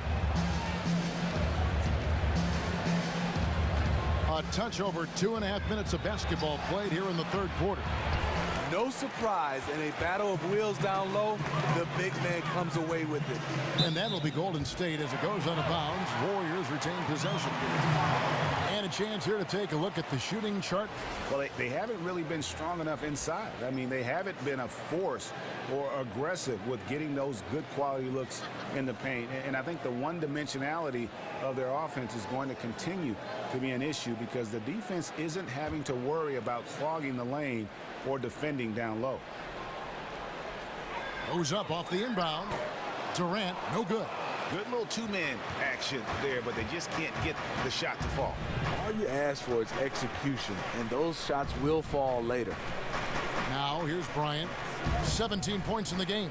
A touch over 2.5 minutes of basketball played here in the third quarter. No surprise, in a battle of wheels down low, the big man comes away with it. And that'll be Golden State as it goes out of bounds. Warriors retain possession. And a chance here to take a look at the shooting chart. Well, they haven't really been strong enough inside. I mean, they haven't been a force or aggressive with getting those good quality looks in the paint. And I think the one-dimensionality of their offense is going to continue to be an issue because the defense isn't having to worry about clogging the lane or defending down low. Goes up off the inbound. Durant, no good. Good little two-man action there, but they just can't get the shot to fall. All you ask for is execution, and those shots will fall later. Now here's Bryant. 17 points in the game.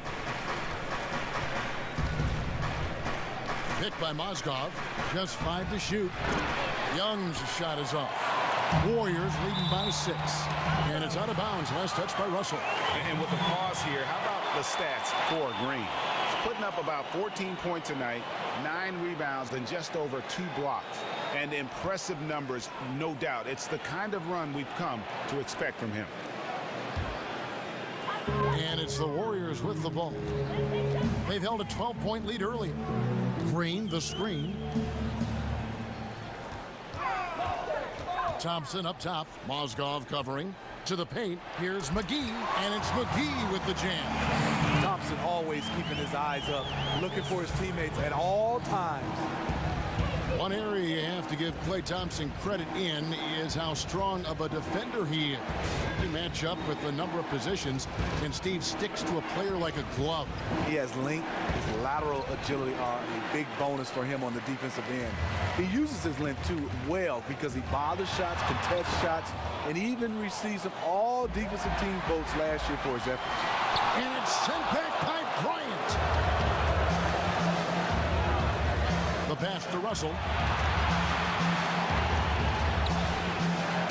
Picked by Mozgov. Just 5 to shoot. Young's shot is off. Warriors leading by 6. And it's out of bounds. Last touch by Russell. And with the pause here, how about the stats for Green? He's putting up about 14 points a night, 9 rebounds, and just over 2 blocks. And impressive numbers, no doubt. It's the kind of run we've come to expect from him. And it's the Warriors with the ball. They've held a 12-point lead earlier. Green, the screen. Thompson up top. Mozgov covering. To the paint. Here's McGee. And it's McGee with the jam. Thompson always keeping his eyes up, looking for his teammates at all times. One area you have to give Klay Thompson credit in is how strong of a defender he is. He match up with a number of positions, and Steve sticks to a player like a glove. He has length. His lateral agility are a big bonus for him on the defensive end. He uses his length, too, well because he bothers shots, contests shots, and even receives some all-defensive team votes last year for his efforts. And it's sent back by Bryant. The pass to Russell.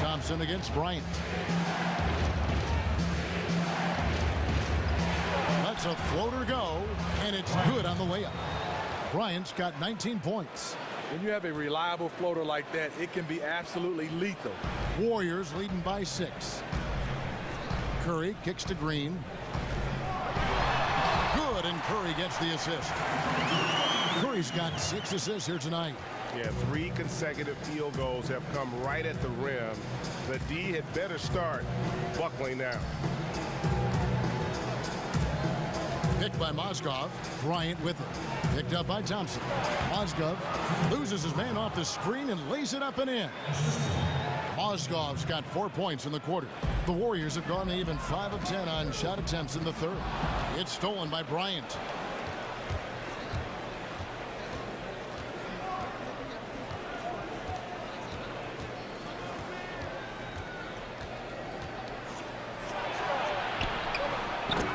Thompson against Bryant. Lets a floater go, and it's good on the layup. Bryant's got 19 points. When you have a reliable floater like that, it can be absolutely lethal. Warriors leading by 6. Curry kicks to Green. Good, and Curry gets the assist. Curry's got 6 assists here tonight. Yeah, 3 consecutive field goals have come right at the rim. The D had better start buckling down. Picked by Mozgov. Bryant with it. Picked up by Thompson. Mozgov loses his man off the screen and lays it up and in. Mozgov's got 4 points in the quarter. The Warriors have gone to even 5 of 10 on shot attempts in the third. It's stolen by Bryant.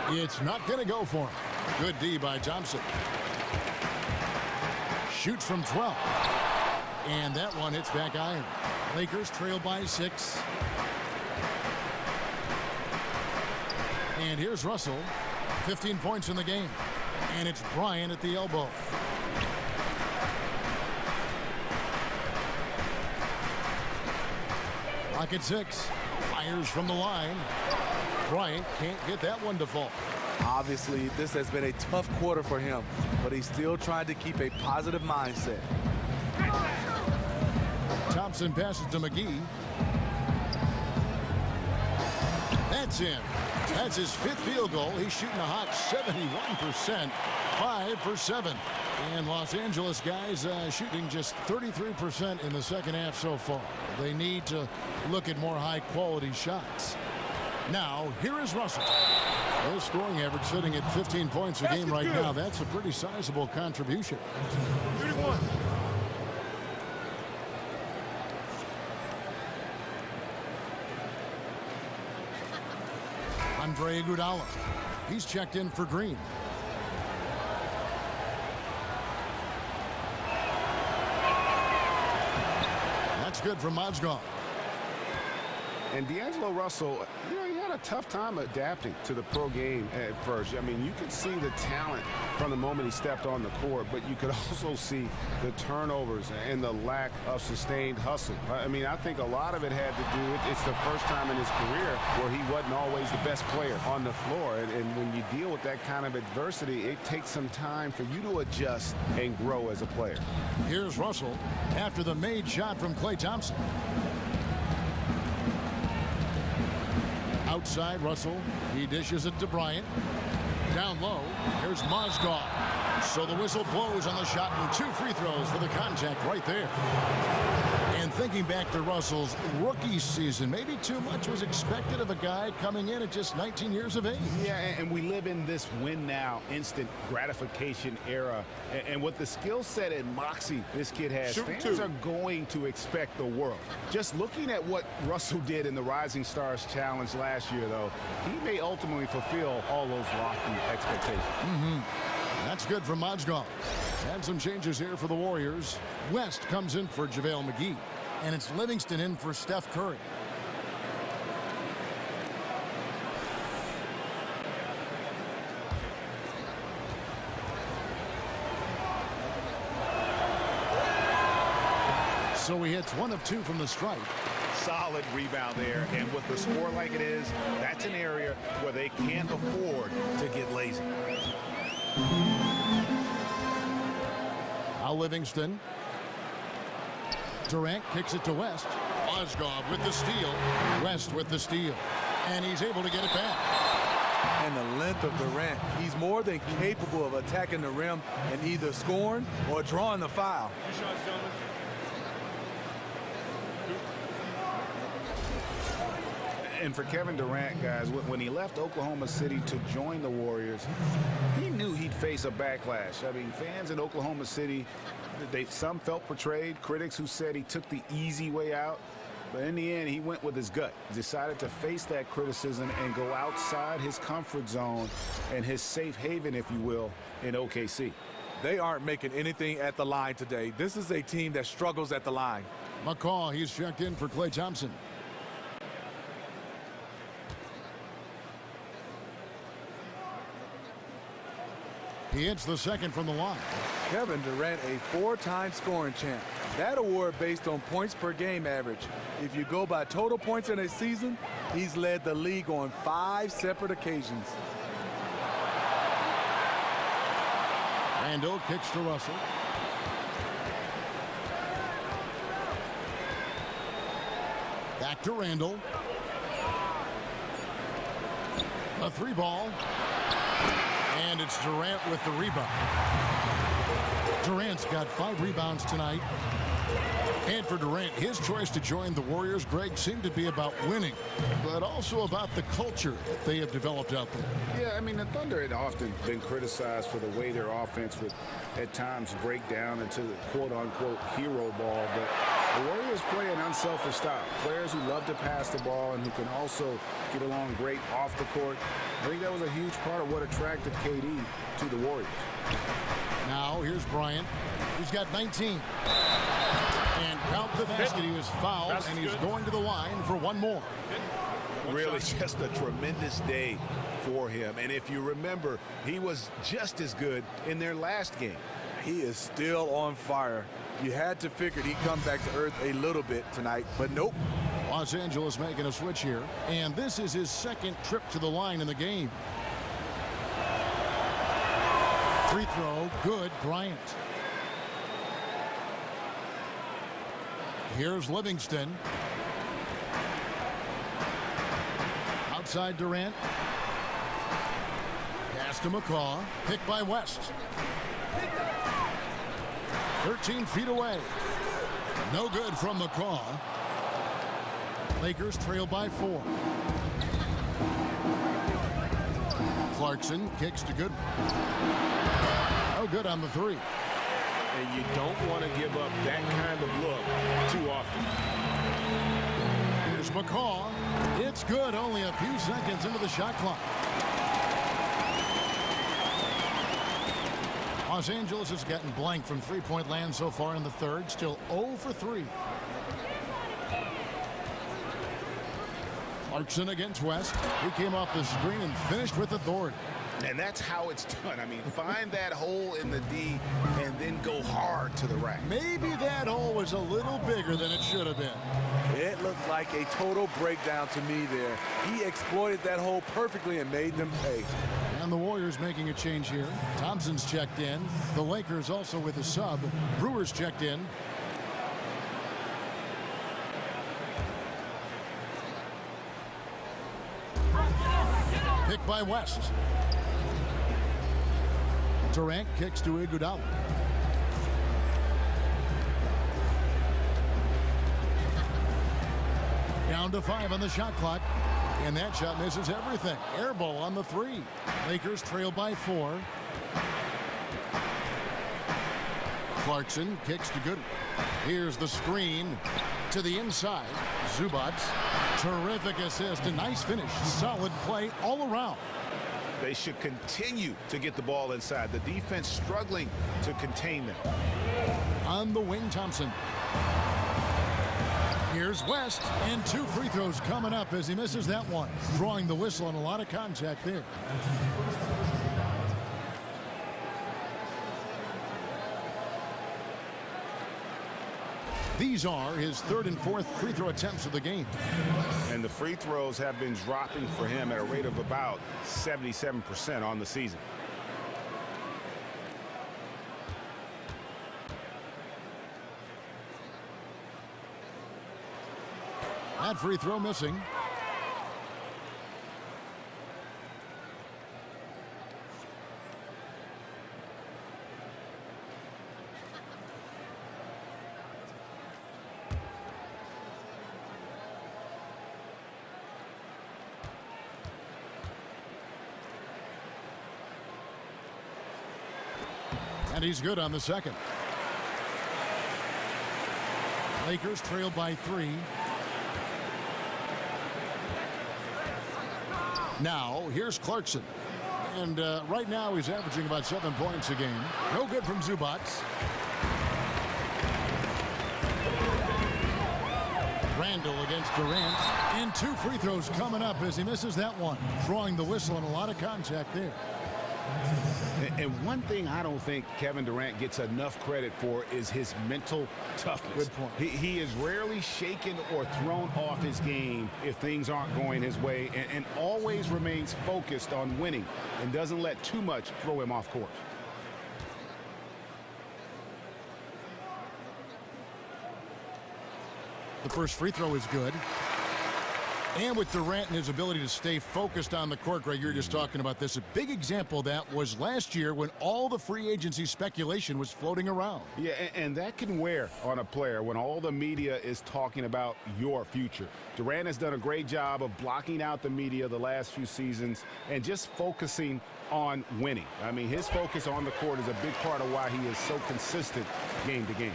It's not going to go for him. Good D by Thompson. shoots from 12. And that one hits back iron. Lakers trail by 6. And here's Russell. 15 points in the game. And it's Bryant at the elbow. Clock at 6. Fires from the line. Bryant can't get that one to fall. Obviously, this has been a tough quarter for him, but he's still trying to keep a positive mindset. Thompson passes to McGee. That's in. That's his 5th field goal. He's shooting a hot 71%, 5 for 7. And Los Angeles guys shooting just 33% in the second half so far. They need to look at more high-quality shots. Now, here is Russell. Their scoring average sitting at 15 points a game right now. That's a pretty sizable contribution. 31. Andre Iguodala. He's checked in for Green. That's good from Mozgov. And D'Angelo Russell, you know, he had a tough time adapting to the pro game at first. I mean, you could see the talent from the moment he stepped on the court, but you could also see the turnovers and the lack of sustained hustle. I mean, I think a lot of it had to do with it's the first time in his career where he wasn't always the best player on the floor. And when you deal with that kind of adversity, it takes some time for you to adjust and grow as a player. Here's Russell after the made shot from Klay Thompson. Outside Russell. He dishes it to Bryant. Down low. Here's Mozgov. So the whistle blows on the shot and 2 free throws for the contact right there. And thinking back to Russell's rookie season, maybe too much was expected of a guy coming in at just 19 years of age. Yeah, and we live in this win now, instant gratification era. And with the skill set and moxie this kid has, fans are going to expect the world. Just looking at what Russell did in the Rising Stars Challenge last year, though, he may ultimately fulfill all those lofty expectations. That's good from Mozgov. And some changes here for the Warriors. West comes in for JaVale McGee. And it's Livingston in for Steph Curry. So he hits 1 of 2 from the stripe. Solid rebound there, and with the score like it is, that's an area where they can't afford to get lazy. Now Livingston. Durant kicks it to West. Mozgov with the steal. West with the steal. And he's able to get it back. And the length of Durant, he's more than capable of attacking the rim and either scoring or drawing the foul. And for Kevin Durant, guys, when he left Oklahoma City to join the Warriors, he knew he'd face a backlash. I mean, fans in Oklahoma City, some felt betrayed, critics who said he took the easy way out. But in the end, he went with his gut. He decided to face that criticism and go outside his comfort zone and his safe haven, if you will, in OKC. They aren't making anything at the line today. This is a team that struggles at the line. McCaw, he's checked in for Klay Thompson. He hits the second from the line. Kevin Durant, a 4-time scoring champ. That award based on points per game average. If you go by total points in a season, he's led the league on 5 separate occasions. Randall kicks to Russell. Back to Randall. A 3-ball. And it's Durant with the rebound. Durant's got 5 rebounds tonight. And for Durant, his choice to join the Warriors, Greg, seemed to be about winning, but also about the culture that they have developed out there. Yeah, I mean, the Thunder had often been criticized for the way their offense would at times break down into the quote-unquote hero ball, but The Warriors play an unselfish style. Players who love to pass the ball and who can also get along great off the court. I think that was a huge part of what attracted KD to the Warriors. Now here's Bryant. He's got 19. And count the basket. He was fouled, and he's going to the line for one more. Really just a tremendous day for him. And if you remember, he was just as good in their last game. He is still on fire. You had to figure he'd come back to earth a little bit tonight, but nope. Los Angeles making a switch here, and this is his second trip to the line in the game. Free throw, good, Bryant. Here's Livingston. Outside Durant. Pass to McCaw. Picked by West. 13 feet away. No good from McCaw. Lakers trail by 4. Clarkson kicks to Goodwin. No good on the 3. And you don't want to give up that kind of look too often. Here's McCaw. It's good, only a few seconds into the shot clock. Los Angeles has gotten blank from three-point land so far in the third, still 0 for 3. Clarkson against West. He came off the screen and finished with authority. And that's how it's done. I mean, find that hole in the D and then go hard to the rack. Maybe that hole was a little bigger than it should have been. It looked like a total breakdown to me there. He exploited that hole perfectly and made them pay. And the Warriors making a change here. Thompson's checked in. The Lakers also with a sub. Brewers checked in. Picked by West. Durant kicks to Iguodala. Down to 5 on the shot clock. And that shot misses everything. Air ball on the 3. Lakers trail by 4. Clarkson kicks to Goodwin. Here's the screen to the inside. Zubac. Terrific assist. A nice finish. Solid play all around. They should continue to get the ball inside. The defense struggling to contain them. On the wing, Thompson. Here's West, and 2 free throws coming up as he misses that one. Drawing the whistle and a lot of contact there. These are his 3rd and 4th free throw attempts of the game. And the free throws have been dropping for him at a rate of about 77% on the season. That free throw missing. And he's good on the second. Lakers trail by 3. Now, here's Clarkson. And right now he's averaging about 7 points a game. No good from Zubac. Randall against Durant. And 2 free throws coming up as he misses that one. Drawing the whistle and a lot of contact there. And one thing I don't think Kevin Durant gets enough credit for is his mental toughness. Good point. He is rarely shaken or thrown off his game if things aren't going his way, and always remains focused on winning and doesn't let too much throw him off course. The first free throw is good. And with Durant and his ability to stay focused on the court, Greg, you were just talking about this. A big example of that was last year when all the free agency speculation was floating around. Yeah, and that can wear on a player when all the media is talking about your future. Durant has done a great job of blocking out the media the last few seasons and just focusing on winning. I mean, his focus on the court is a big part of why he is so consistent game to game.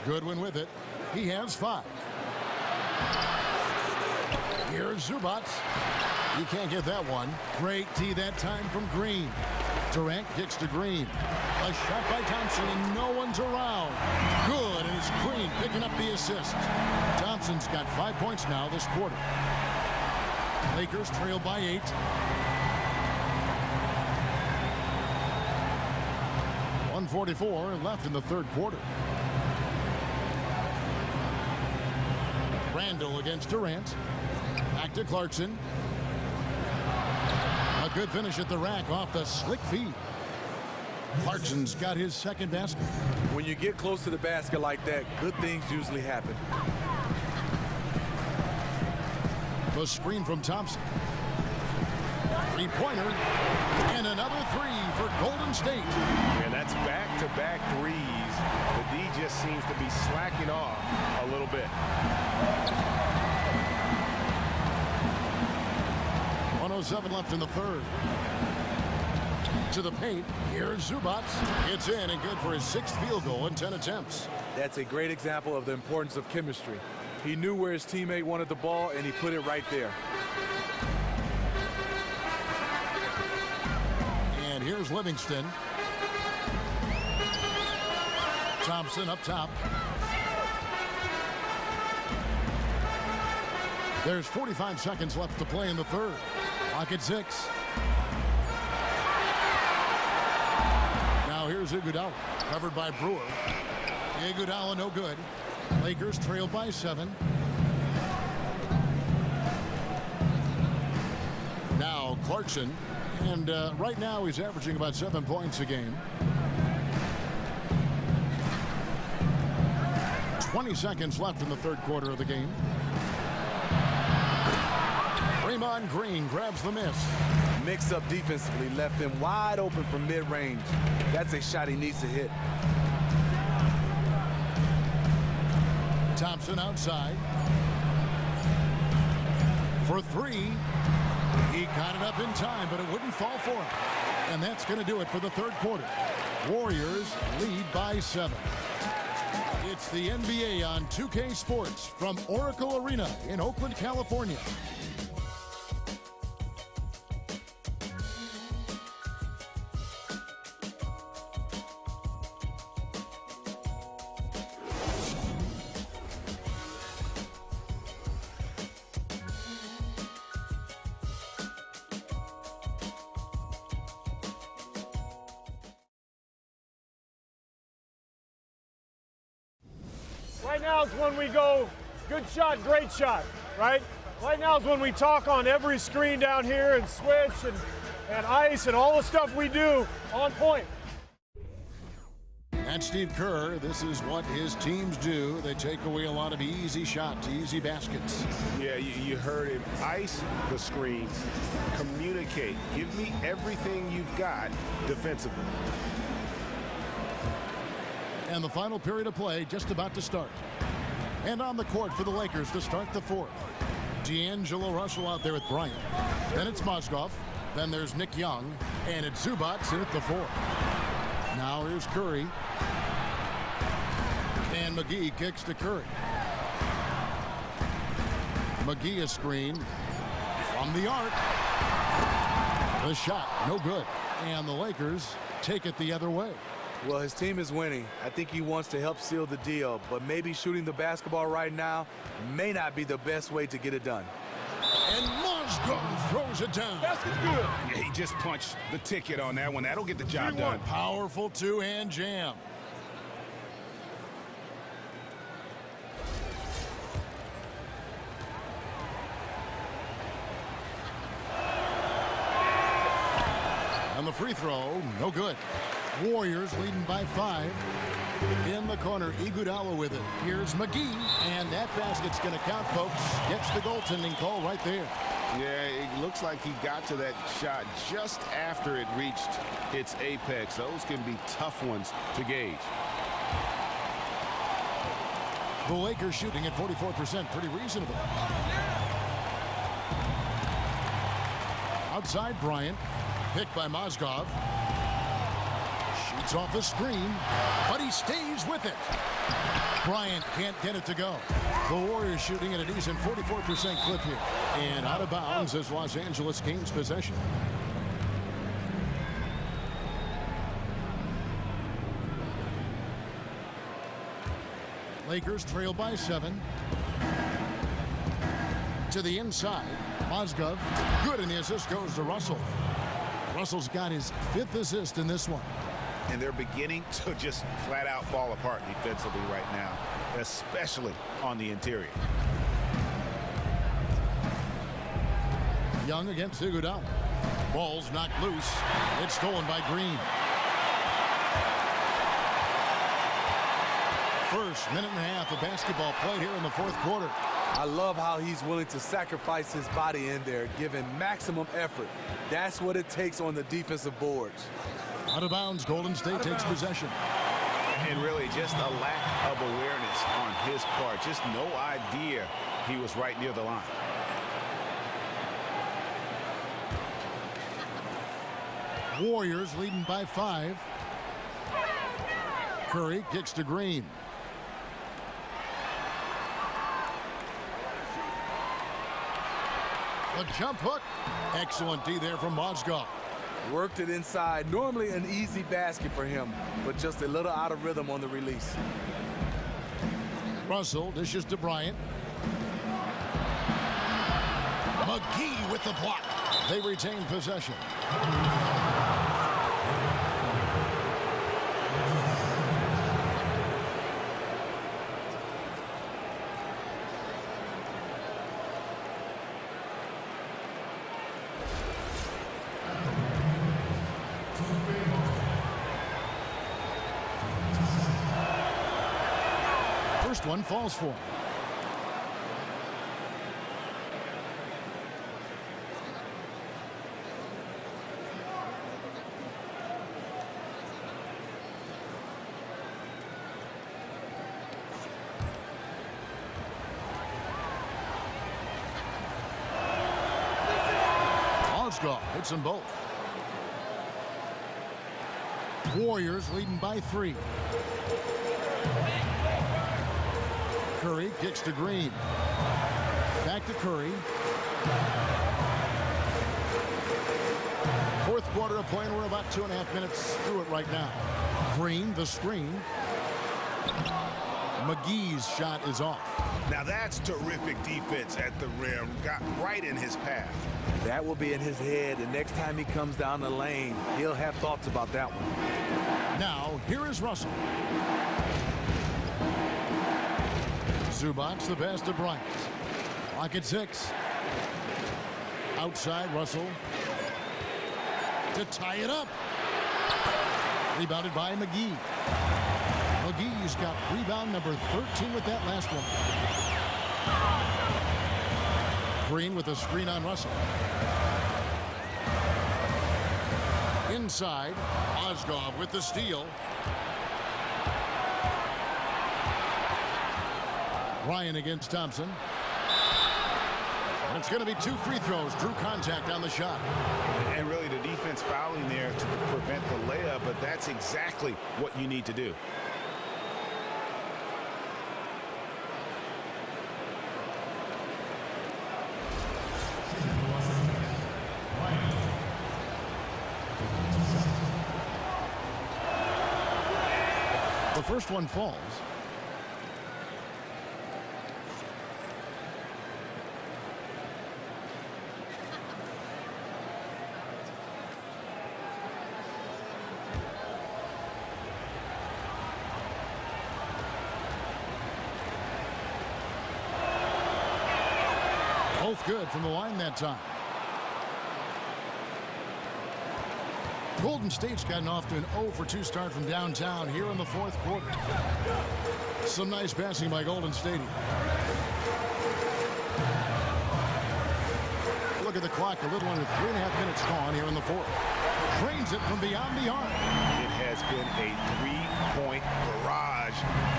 Goodwin with it. He has 5. Here's Zubac. You can't get that one. Great tee that time from Green. Durant kicks to Green. A shot by Thompson, and no one's around. Good, and it's Green picking up the assist. Thompson's got 5 points now this quarter. Lakers trail by 8. .144 left in the third quarter. Randall against Durant. Back to Clarkson. A good finish at the rack off the slick feed. Clarkson's got his second basket. When you get close to the basket like that, good things usually happen. The screen from Thompson. Three-pointer. And another 3 for Golden State. And that's back-to-back threes. The D just seems to be slacking off a little bit. 1:07 left in the third. To the paint. Here's Zubac. It's in and good for his 6th field goal in 10 attempts. That's a great example of the importance of chemistry. He knew where his teammate wanted the ball, and he put it right there. And here's Livingston. Thompson up top. There's 45 seconds left to play in the third. Clock at 6. Now here's Iguodala. Covered by Brewer. Iguodala no good. Lakers trail by 7. Now Clarkson. And right now he's averaging about 7 points a game. 20 seconds left in the third quarter of the game. Draymond Green grabs the miss. Mix up defensively, left him wide open from mid-range. That's a shot he needs to hit. Thompson outside. For 3. He got it up in time, but it wouldn't fall for him. And that's going to do it for the third quarter. Warriors lead by 7. It's the NBA on 2K Sports from Oracle Arena in Oakland, California. Right now is when we go good shot, great shot, right? Right now is when we talk on every screen down here and switch and ice and all the stuff we do on point. And Steve Kerr, this is what his teams do. They take away a lot of easy shots, easy baskets. Yeah, you heard it. Ice the screens. Communicate. Give me everything you've got defensively. And the final period of play just about to start. And on the court for the Lakers to start the fourth. D'Angelo Russell out there with Bryant. Then it's Mozgov. Then there's Nick Young. And it's Zubac in at the fourth. Now here's Curry. And McGee kicks to Curry. McGee a screen from the arc. The shot, no good. And the Lakers take it the other way. Well, his team is winning. I think he wants to help seal the deal, but maybe shooting the basketball right now may not be the best way to get it done. And Mozgov throws it down. Basket's good. Yeah, he just punched the ticket on that one. That'll get the job done. Powerful two-hand jam. And the free throw, no good. Warriors leading by 5. In the corner, Iguodala with it. Here's McGee, and that basket's going to count, folks. Gets the goaltending call right there. Yeah, it looks like he got to that shot just after it reached its apex. Those can be tough ones to gauge. The Lakers shooting at 44%, pretty reasonable. Outside Bryant, picked by Mozgov. Shoots off the screen, but he stays with it. Bryant can't get it to go. The Warriors shooting at a decent 44% clip here. And out of bounds as Los Angeles gains possession. Lakers trail by 7. To the inside. Mozgov. Good, and the assist goes to Russell. Russell's got his 5th assist in this one. And they're beginning to just flat out fall apart defensively right now, especially on the interior. Young against Iguodala. Ball's knocked loose. It's stolen by Green. First minute and a half of basketball played here in the 4th quarter. I love how he's willing to sacrifice his body in there, giving maximum effort. That's what it takes on the defensive boards. Out of bounds, Golden State takes possession. And really just a lack of awareness on his part. Just no idea he was right near the line. Warriors leading by 5. Curry kicks to Green. A jump hook. Excellent D there from Mozgov. Worked it inside. Normally an easy basket for him, but just a little out of rhythm on the release. Russell dishes to Bryant. McGee with the block. They retain possession. First one falls for him. Mozgov hits them both. Warriors leading by 3. Curry kicks to Green. Back to Curry. 4th quarter of play, and we're about 2.5 minutes through it right now. Green, the screen. McGee's shot is off. Now that's terrific defense at the rim. Got right in his path. That will be in his head. The next time he comes down the lane, he'll have thoughts about that one. Now, here is Russell. Zubac's the pass to Bryant. Clock at 6. Outside, Russell. To tie it up. Rebounded by McGee. McGee's got rebound number 13 with that last one. Green with a screen on Russell. Inside, Mozgov with the steal. Ryan against Thompson. And it's going to be 2 free throws. Drew contact on the shot. And really the defense fouling there to prevent the layup, but that's exactly what you need to do. The first one falls. Both good from the line that time. Golden State's gotten off to an 0-for-2 start from downtown here in the 4th quarter. Some nice passing by Golden State. Look at the clock, a little under 3.5 minutes gone here in the 4th. Drains it from beyond the arc. It has been a 3-point barrage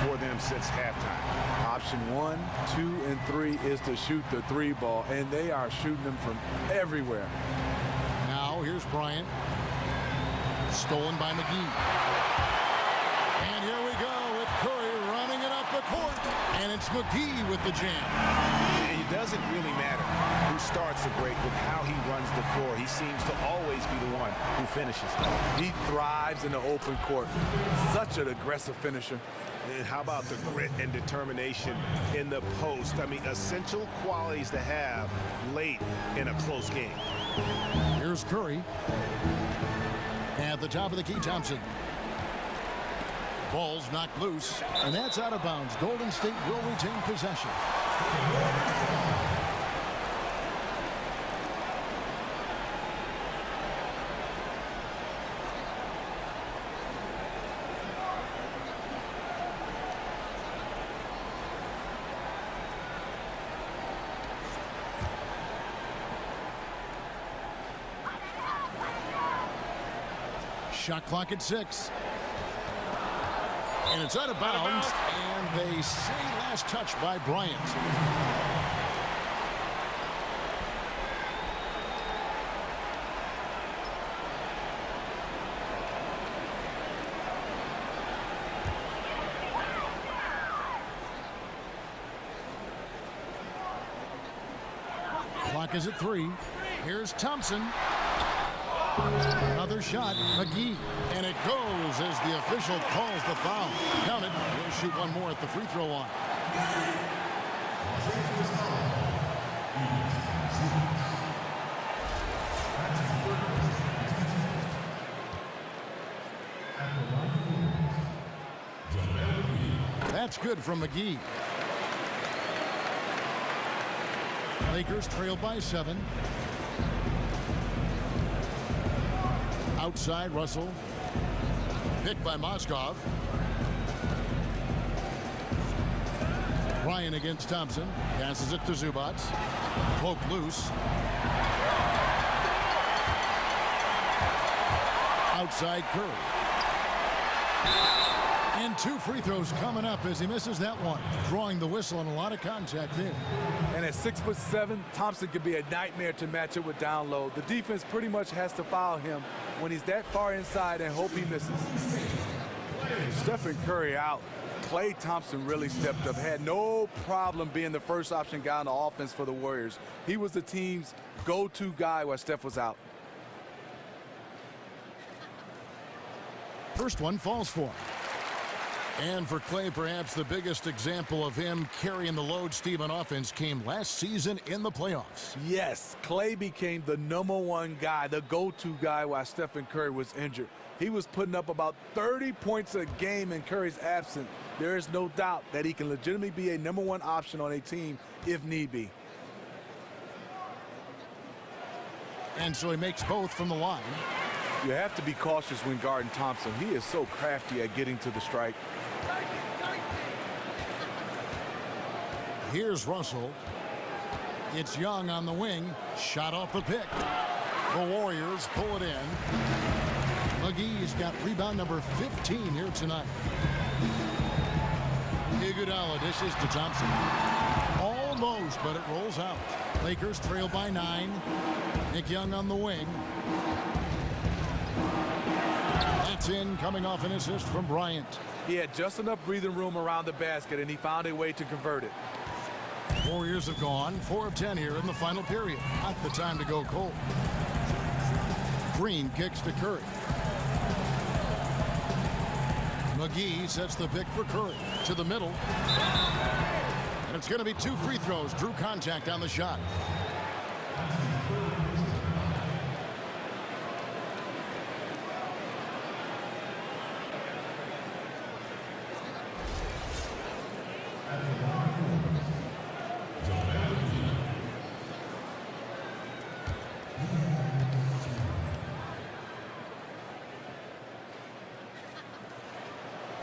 for them since halftime. Option 1, 2, and 3 is to shoot the 3 ball, and they are shooting them from everywhere. Now here's Bryant. Stolen by McGee. And here we go with Curry running it up the court. And it's McGee with the jam. It doesn't really matter who starts the break with how he runs the floor. He seems to always be the one who finishes. He thrives in the open court. Such an aggressive finisher. And how about the grit and determination in the post? I mean, essential qualities to have late in a close game. Here's Curry. At the top of the key, Thompson. Ball's knocked loose, and that's out of bounds. Golden State will retain possession. Shot clock at 6. And it's out of bounds, and they say last touch by Bryant. Clock is at 3. Here's Thompson. Another shot, McGee, and it goes as the official calls the foul. Counted. He'll shoot one more at the free throw line. That's good from McGee. Lakers trail by 7. Outside, Russell. Picked by Moskov. Ryan against Thompson. Passes it to Zubac. Poke loose. Outside, Curry. And 2 free throws coming up as he misses that one. Drawing the whistle and a lot of contact there. And at 6'7", Thompson could be a nightmare to match it with down low. The defense pretty much has to foul him when he's that far inside and hope he misses. Stephen Curry out. Klay Thompson really stepped up. Had no problem being the first option guy on the offense for the Warriors. He was the team's go-to guy while Steph was out. First one falls for him. And for Klay, perhaps the biggest example of him carrying the load, Steve, on offense came last season in the playoffs. Yes, Klay became the #1 guy, the go-to guy while Stephen Curry was injured. He was putting up about 30 points a game in Curry's absence. There is no doubt that he can legitimately be a #1 option on a team if need be. And so he makes both from the line. You have to be cautious when guarding Thompson. He is so crafty at getting to the strike. Here's Russell. It's Young on the wing. Shot off the pick. The Warriors pull it in. McGee's got rebound number 15 here tonight. Iguodala dishes to Thompson. Almost, but it rolls out. Lakers trail by 9. Nick Young on the wing. That's in, coming off an assist from Bryant. He had just enough breathing room around the basket, and he found a way to convert it. Warriors have gone 4 of 10 here in the final period. Not the time to go cold. Green kicks to Curry. McGee sets the pick for Curry to the middle. And it's going to be 2 free throws. Drew contact on the shot.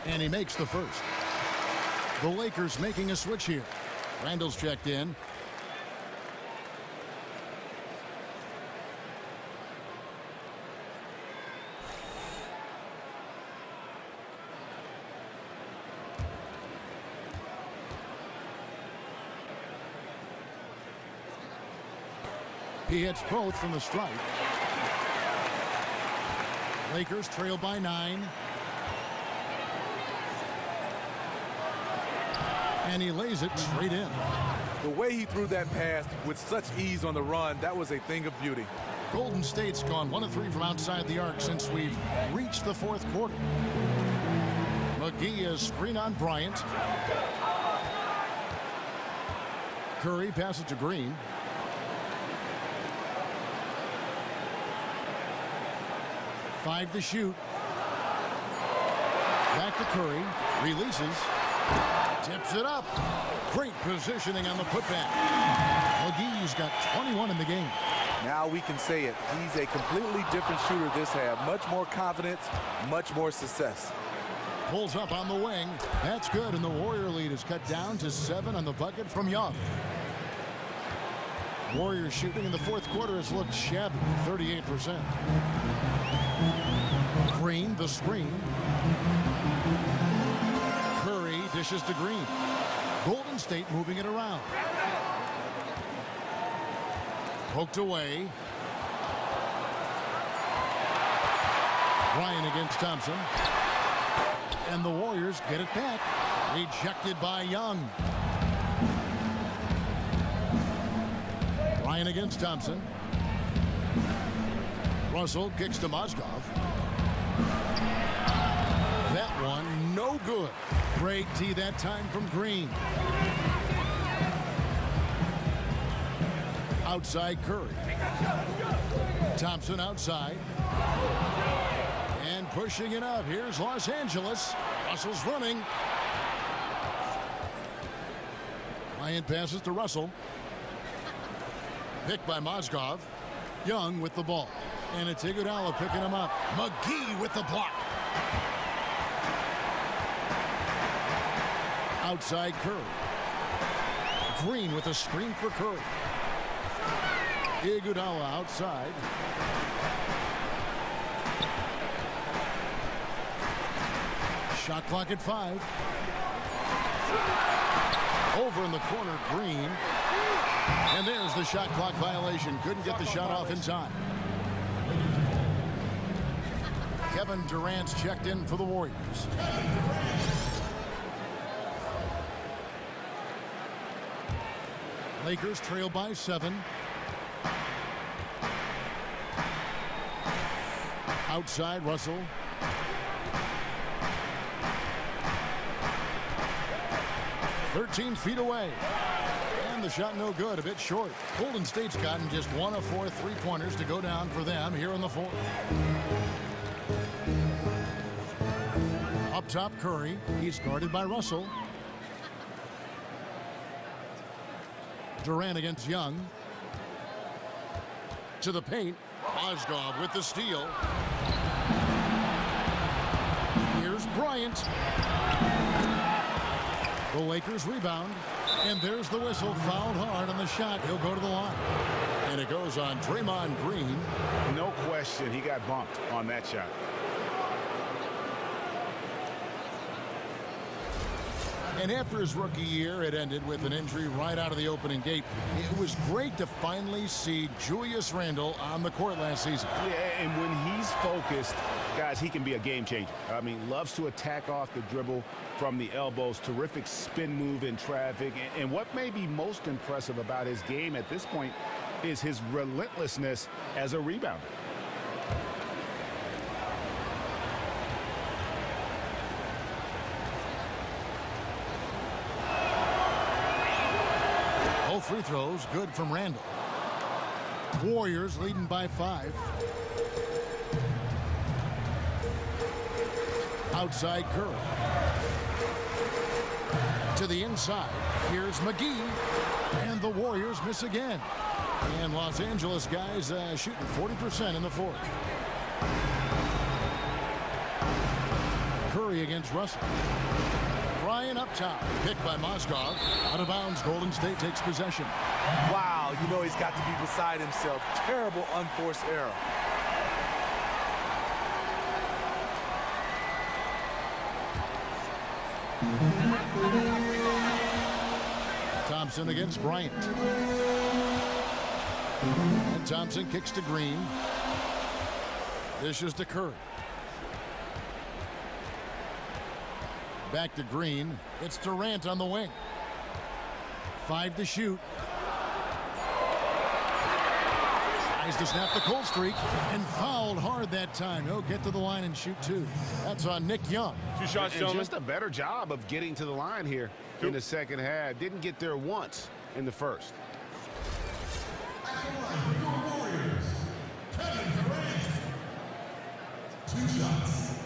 And he makes the first. The Lakers making a switch here. Randall's checked in. He hits both from the stripe. Lakers trail by 9. And he lays it straight in. The way he threw that pass with such ease on the run, that was a thing of beauty. Golden State's gone 1 of 3 from outside the arc since we've reached the 4th quarter. McGee is screen on Bryant. Curry passes to Green. Five to shoot. Back to Curry. Releases. Tips it up. Great positioning on the putback. McGee's got 21 in the game. Now we can say it. He's a completely different shooter this half. Much more confidence, much more success. Pulls up on the wing. That's good, and the Warrior lead is cut down to 7 on the bucket from Young. Warriors shooting in the 4th quarter has looked shabby, 38%. Green, the screen. Curry dishes to Green. Golden State moving it around. Poked away. Ryan against Thompson. And the Warriors get it back. Rejected by Young. Ryan against Thompson. Russell kicks to Mozgov. That one, no good. Great tee that time from Green. Outside Curry. Thompson outside. And pushing it up. Here's Los Angeles. Russell's running. Ryan passes to Russell. Picked by Mozgov. Young with the ball. And it's Iguodala picking him up. McGee with the block. Outside Curry. Green with a screen for Curry. Iguodala outside. Shot clock at 5. Over in the corner, Green. And there's the shot clock violation. Couldn't get the shot off in time. Kevin Durant's checked in for the Warriors. Lakers trail by 7. Outside Russell. "13 feet away. And the shot no good, a bit short. Golden State's gotten just 1 of 4 3-pointers to go down for them here in the 4th. Up top, Curry. He's guarded by Russell. Durant against Young. To the paint. Mozgov with the steal. Here's Bryant. The Lakers rebound. And there's the whistle. Fouled hard on the shot. He'll go to the line. And it goes on Draymond Green. No question he got bumped on that shot. And after his rookie year, it ended with an injury right out of the opening gate. It was great to finally see Julius Randle on the court last season. Yeah, and when he's focused, guys, he can be a game changer. I mean, loves to attack off the dribble from the elbows, terrific spin move in traffic. And what may be most impressive about his game at this point is his relentlessness as a rebounder. Both free throws good from Randle. Warriors leading by 5. Outside Curry. To the inside. Here's McGee. And the Warriors miss again. And Los Angeles guys shooting 40% in the 4th. Curry against Russell. Ryan up top. Picked by Mozgov. Out of bounds. Golden State takes possession. Wow, you know he's got to be beside himself. Terrible unforced error. Thompson against Bryant. And Thompson kicks to Green. Dishes to Curry. Back to Green. It's Durant on the wing. 5 to shoot. Tries to snap the cold streak and fouled hard that time. He'll get to the line and shoot 2. That's on Nick Young. 2 shots, and just a better job of getting to the line here in the second half. Didn't get there once in the first. Kevin Durant. 2 shots.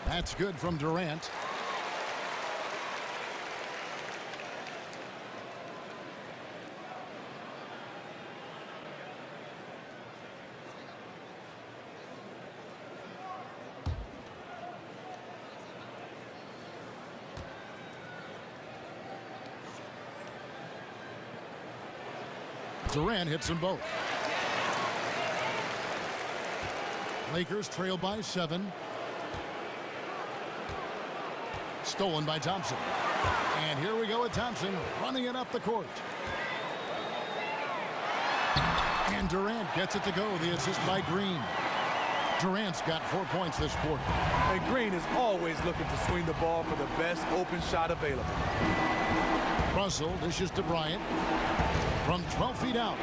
That's good from Durant. Durant hits them both. Lakers trail by 7. Stolen by Thompson. And here we go with Thompson running it up the court. And Durant gets it to go. The assist by Green. Durant's got 4 points this quarter. And Green is always looking to swing the ball for the best open shot available. Russell dishes to Bryant from 12 feet out.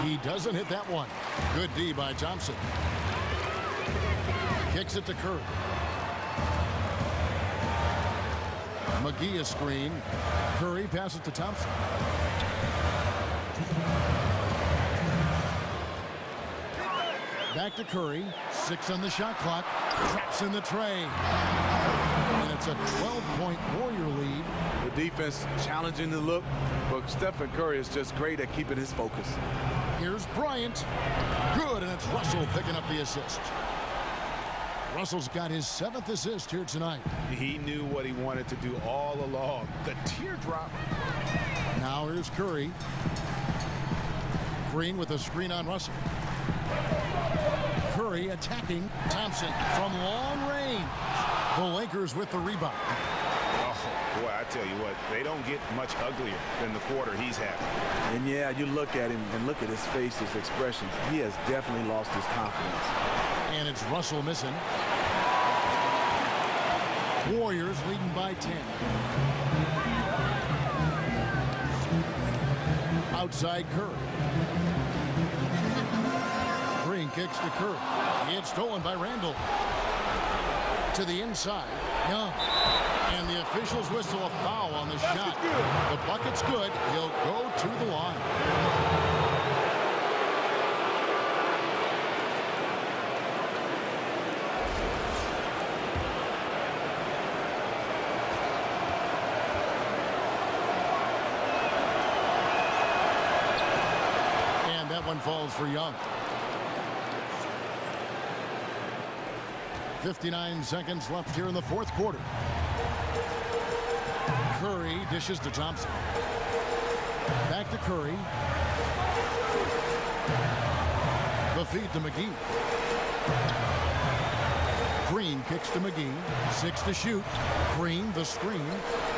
He doesn't hit that one. Good D by Thompson. Kicks it to Curry. McGee a screen. Curry passes to Thompson. Back to Curry. 6 on the shot clock. Traps in the tray. And it's a 12-point Warrior lead. The defense challenging the look, but Stephen Curry is just great at keeping his focus. Here's Bryant. Good, and it's Russell picking up the assist. Russell's got his 7th assist here tonight. He knew what he wanted to do all along. The teardrop. Now here's Curry. Green with a screen on Russell. Curry attacking Thompson from long range. The Lakers with the rebound. Oh, boy, I tell you what, they don't get much uglier than the quarter he's having. And yeah, you look at him and look at his face, his expressions. He has definitely lost his confidence. And it's Russell missing. Warriors leading by 10. Outside Curry. Green kicks to Curry. It's stolen by Randall. To the inside. Young. And the officials whistle a foul on the shot. The bucket's good. He'll go to the line. And that one falls for Young. 59 seconds left here in the 4th quarter. Curry dishes to Thompson. Back to Curry. The feed to McGee. Green kicks to McGee. 6 to shoot. Green the screen.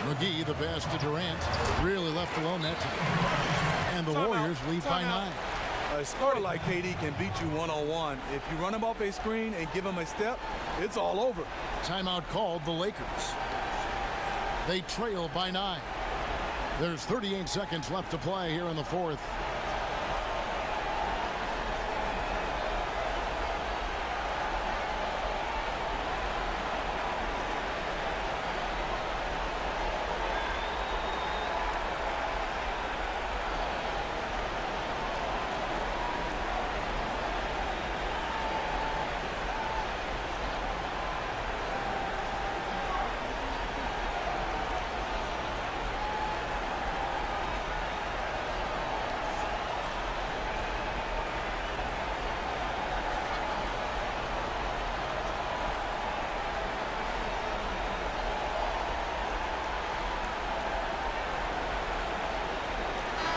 McGee the pass to Durant. Really left alone that time. And the Warriors lead by 9. A scorer like KD can beat you one-on-one. If you run him off a screen and give him a step, it's all over. Timeout called the Lakers. They trail by 9. There's 38 seconds left to play here in the 4th.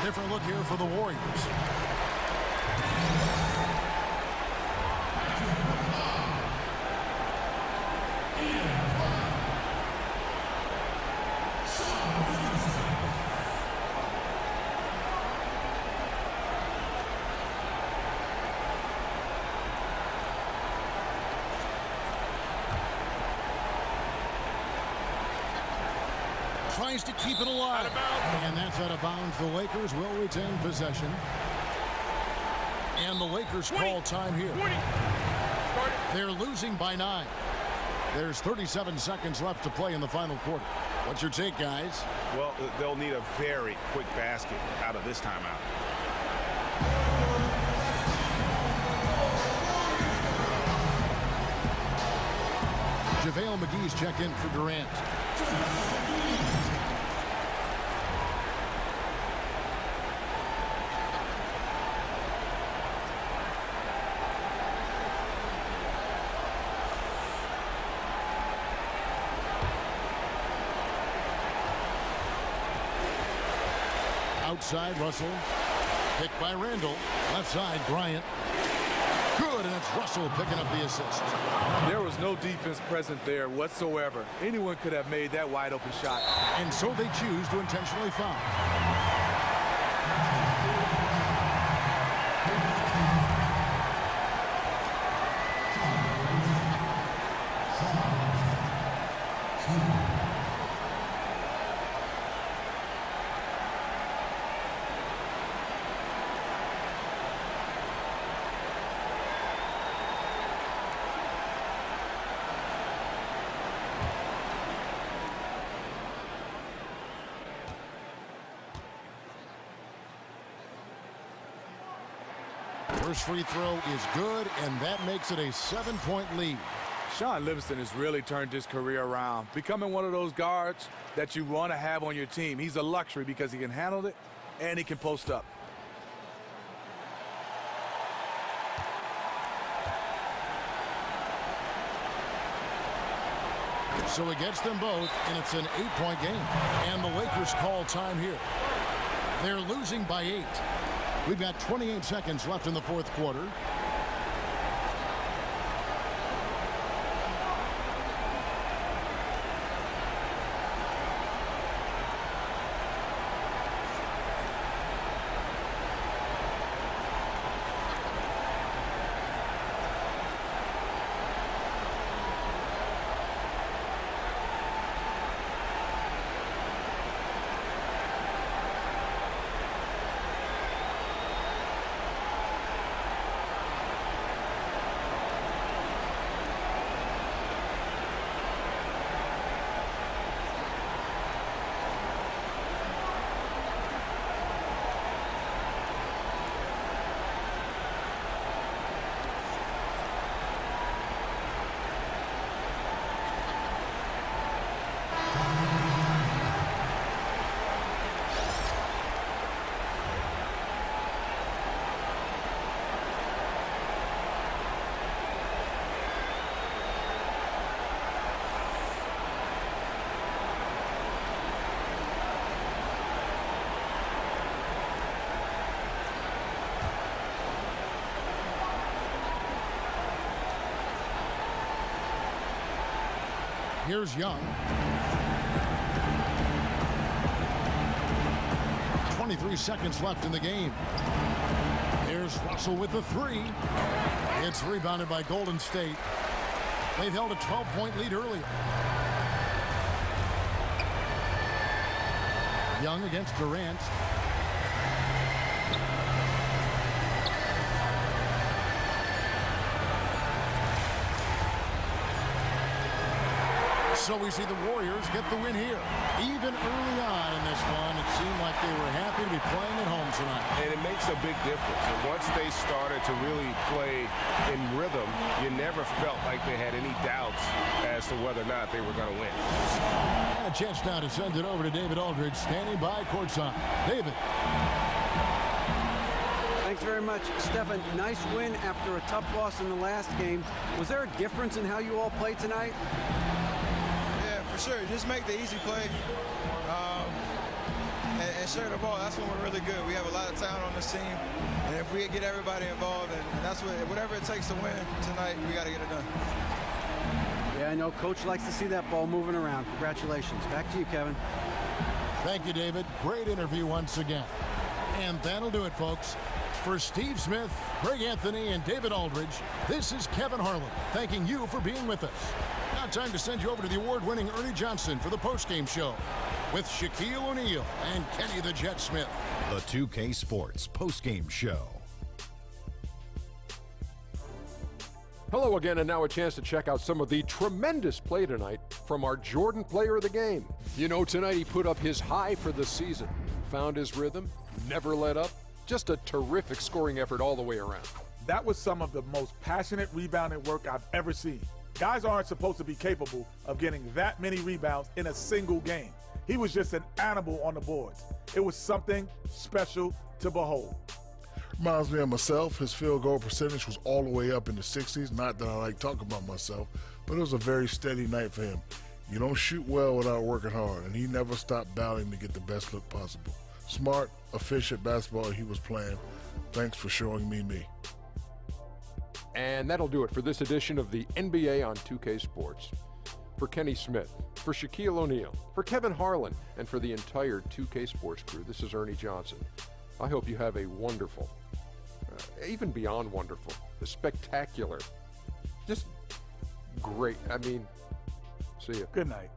Different look here for the Warriors. Tries to keep it alive. And that's out of bounds. The Lakers will retain possession. And the Lakers call time here. They're losing by 9. There's 37 seconds left to play in the final quarter. What's your take, guys? Well, they'll need a very quick basket out of this timeout. JaVale McGee's checked in for Durant. Outside, Russell. Picked by Randall. Left side, Bryant. Good, and it's Russell picking up the assist. There was no defense present there whatsoever. Anyone could have made that wide open shot. And so they choose to intentionally foul. First free throw is good, and that makes it a 7-point lead. Shaun Livingston has really turned his career around, becoming one of those guards that you want to have on your team. He's a luxury because he can handle it and he can post up. So he gets them both, and it's an 8-point game. And the Lakers call time here. They're losing by 8. We've got 28 seconds left in the fourth quarter. Here's Young. 23 seconds left in the game. Here's Russell with the 3. It's rebounded by Golden State. They've held a 12-point lead earlier. Young against Durant. So we see the Warriors get the win here. Even early on in this one, it seemed like they were happy to be playing at home tonight. And it makes a big difference. And once they started to really play in rhythm, you never felt like they had any doubts as to whether or not they were going to win. And a chance now to send it over to David Aldridge, standing by courtside. David. Thanks very much, Stephen. Nice win after a tough loss in the last game. Was there a difference in how you all played tonight? For sure, just make the easy play and share the ball. That's when we're really good. We have a lot of talent on this team, and if we get everybody involved, and that's whatever it takes to win tonight, we got to get it done. Yeah, I know Coach likes to see that ball moving around. Congratulations. Back to you, Kevin. Thank you, David. Great interview once again. And that'll do it, folks. For Steve Smith, Greg Anthony, and David Aldridge, this is Kevin Harlan thanking you for being with us. Now time to send you over to the award-winning Ernie Johnson for the postgame show. with Shaquille O'Neal and Kenny the Jet Smith. The 2K Sports postgame show. Hello again, and now a chance to check out some of the tremendous play tonight from our Jordan player of the game. You know, tonight he put up his high for the season, found his rhythm, never let up, just a terrific scoring effort all the way around. That was some of the most passionate rebounding work I've ever seen. Guys aren't supposed to be capable of getting that many rebounds in a single game. He was just an animal on the boards. It was something special to behold. Reminds me of myself. His field goal percentage was all the way up in the 60s. Not that I like talking about myself, but it was a very steady night for him. You don't shoot well without working hard, and he never stopped battling to get the best look possible. Smart, efficient basketball he was playing. Thanks for showing me. And that'll do it for this edition of the NBA on 2K Sports. For Kenny Smith, for Shaquille O'Neal, for Kevin Harlan, and for the entire 2K Sports crew, this is Ernie Johnson. I hope you have a wonderful, even beyond wonderful, a spectacular, just great. I mean, see you. Good night.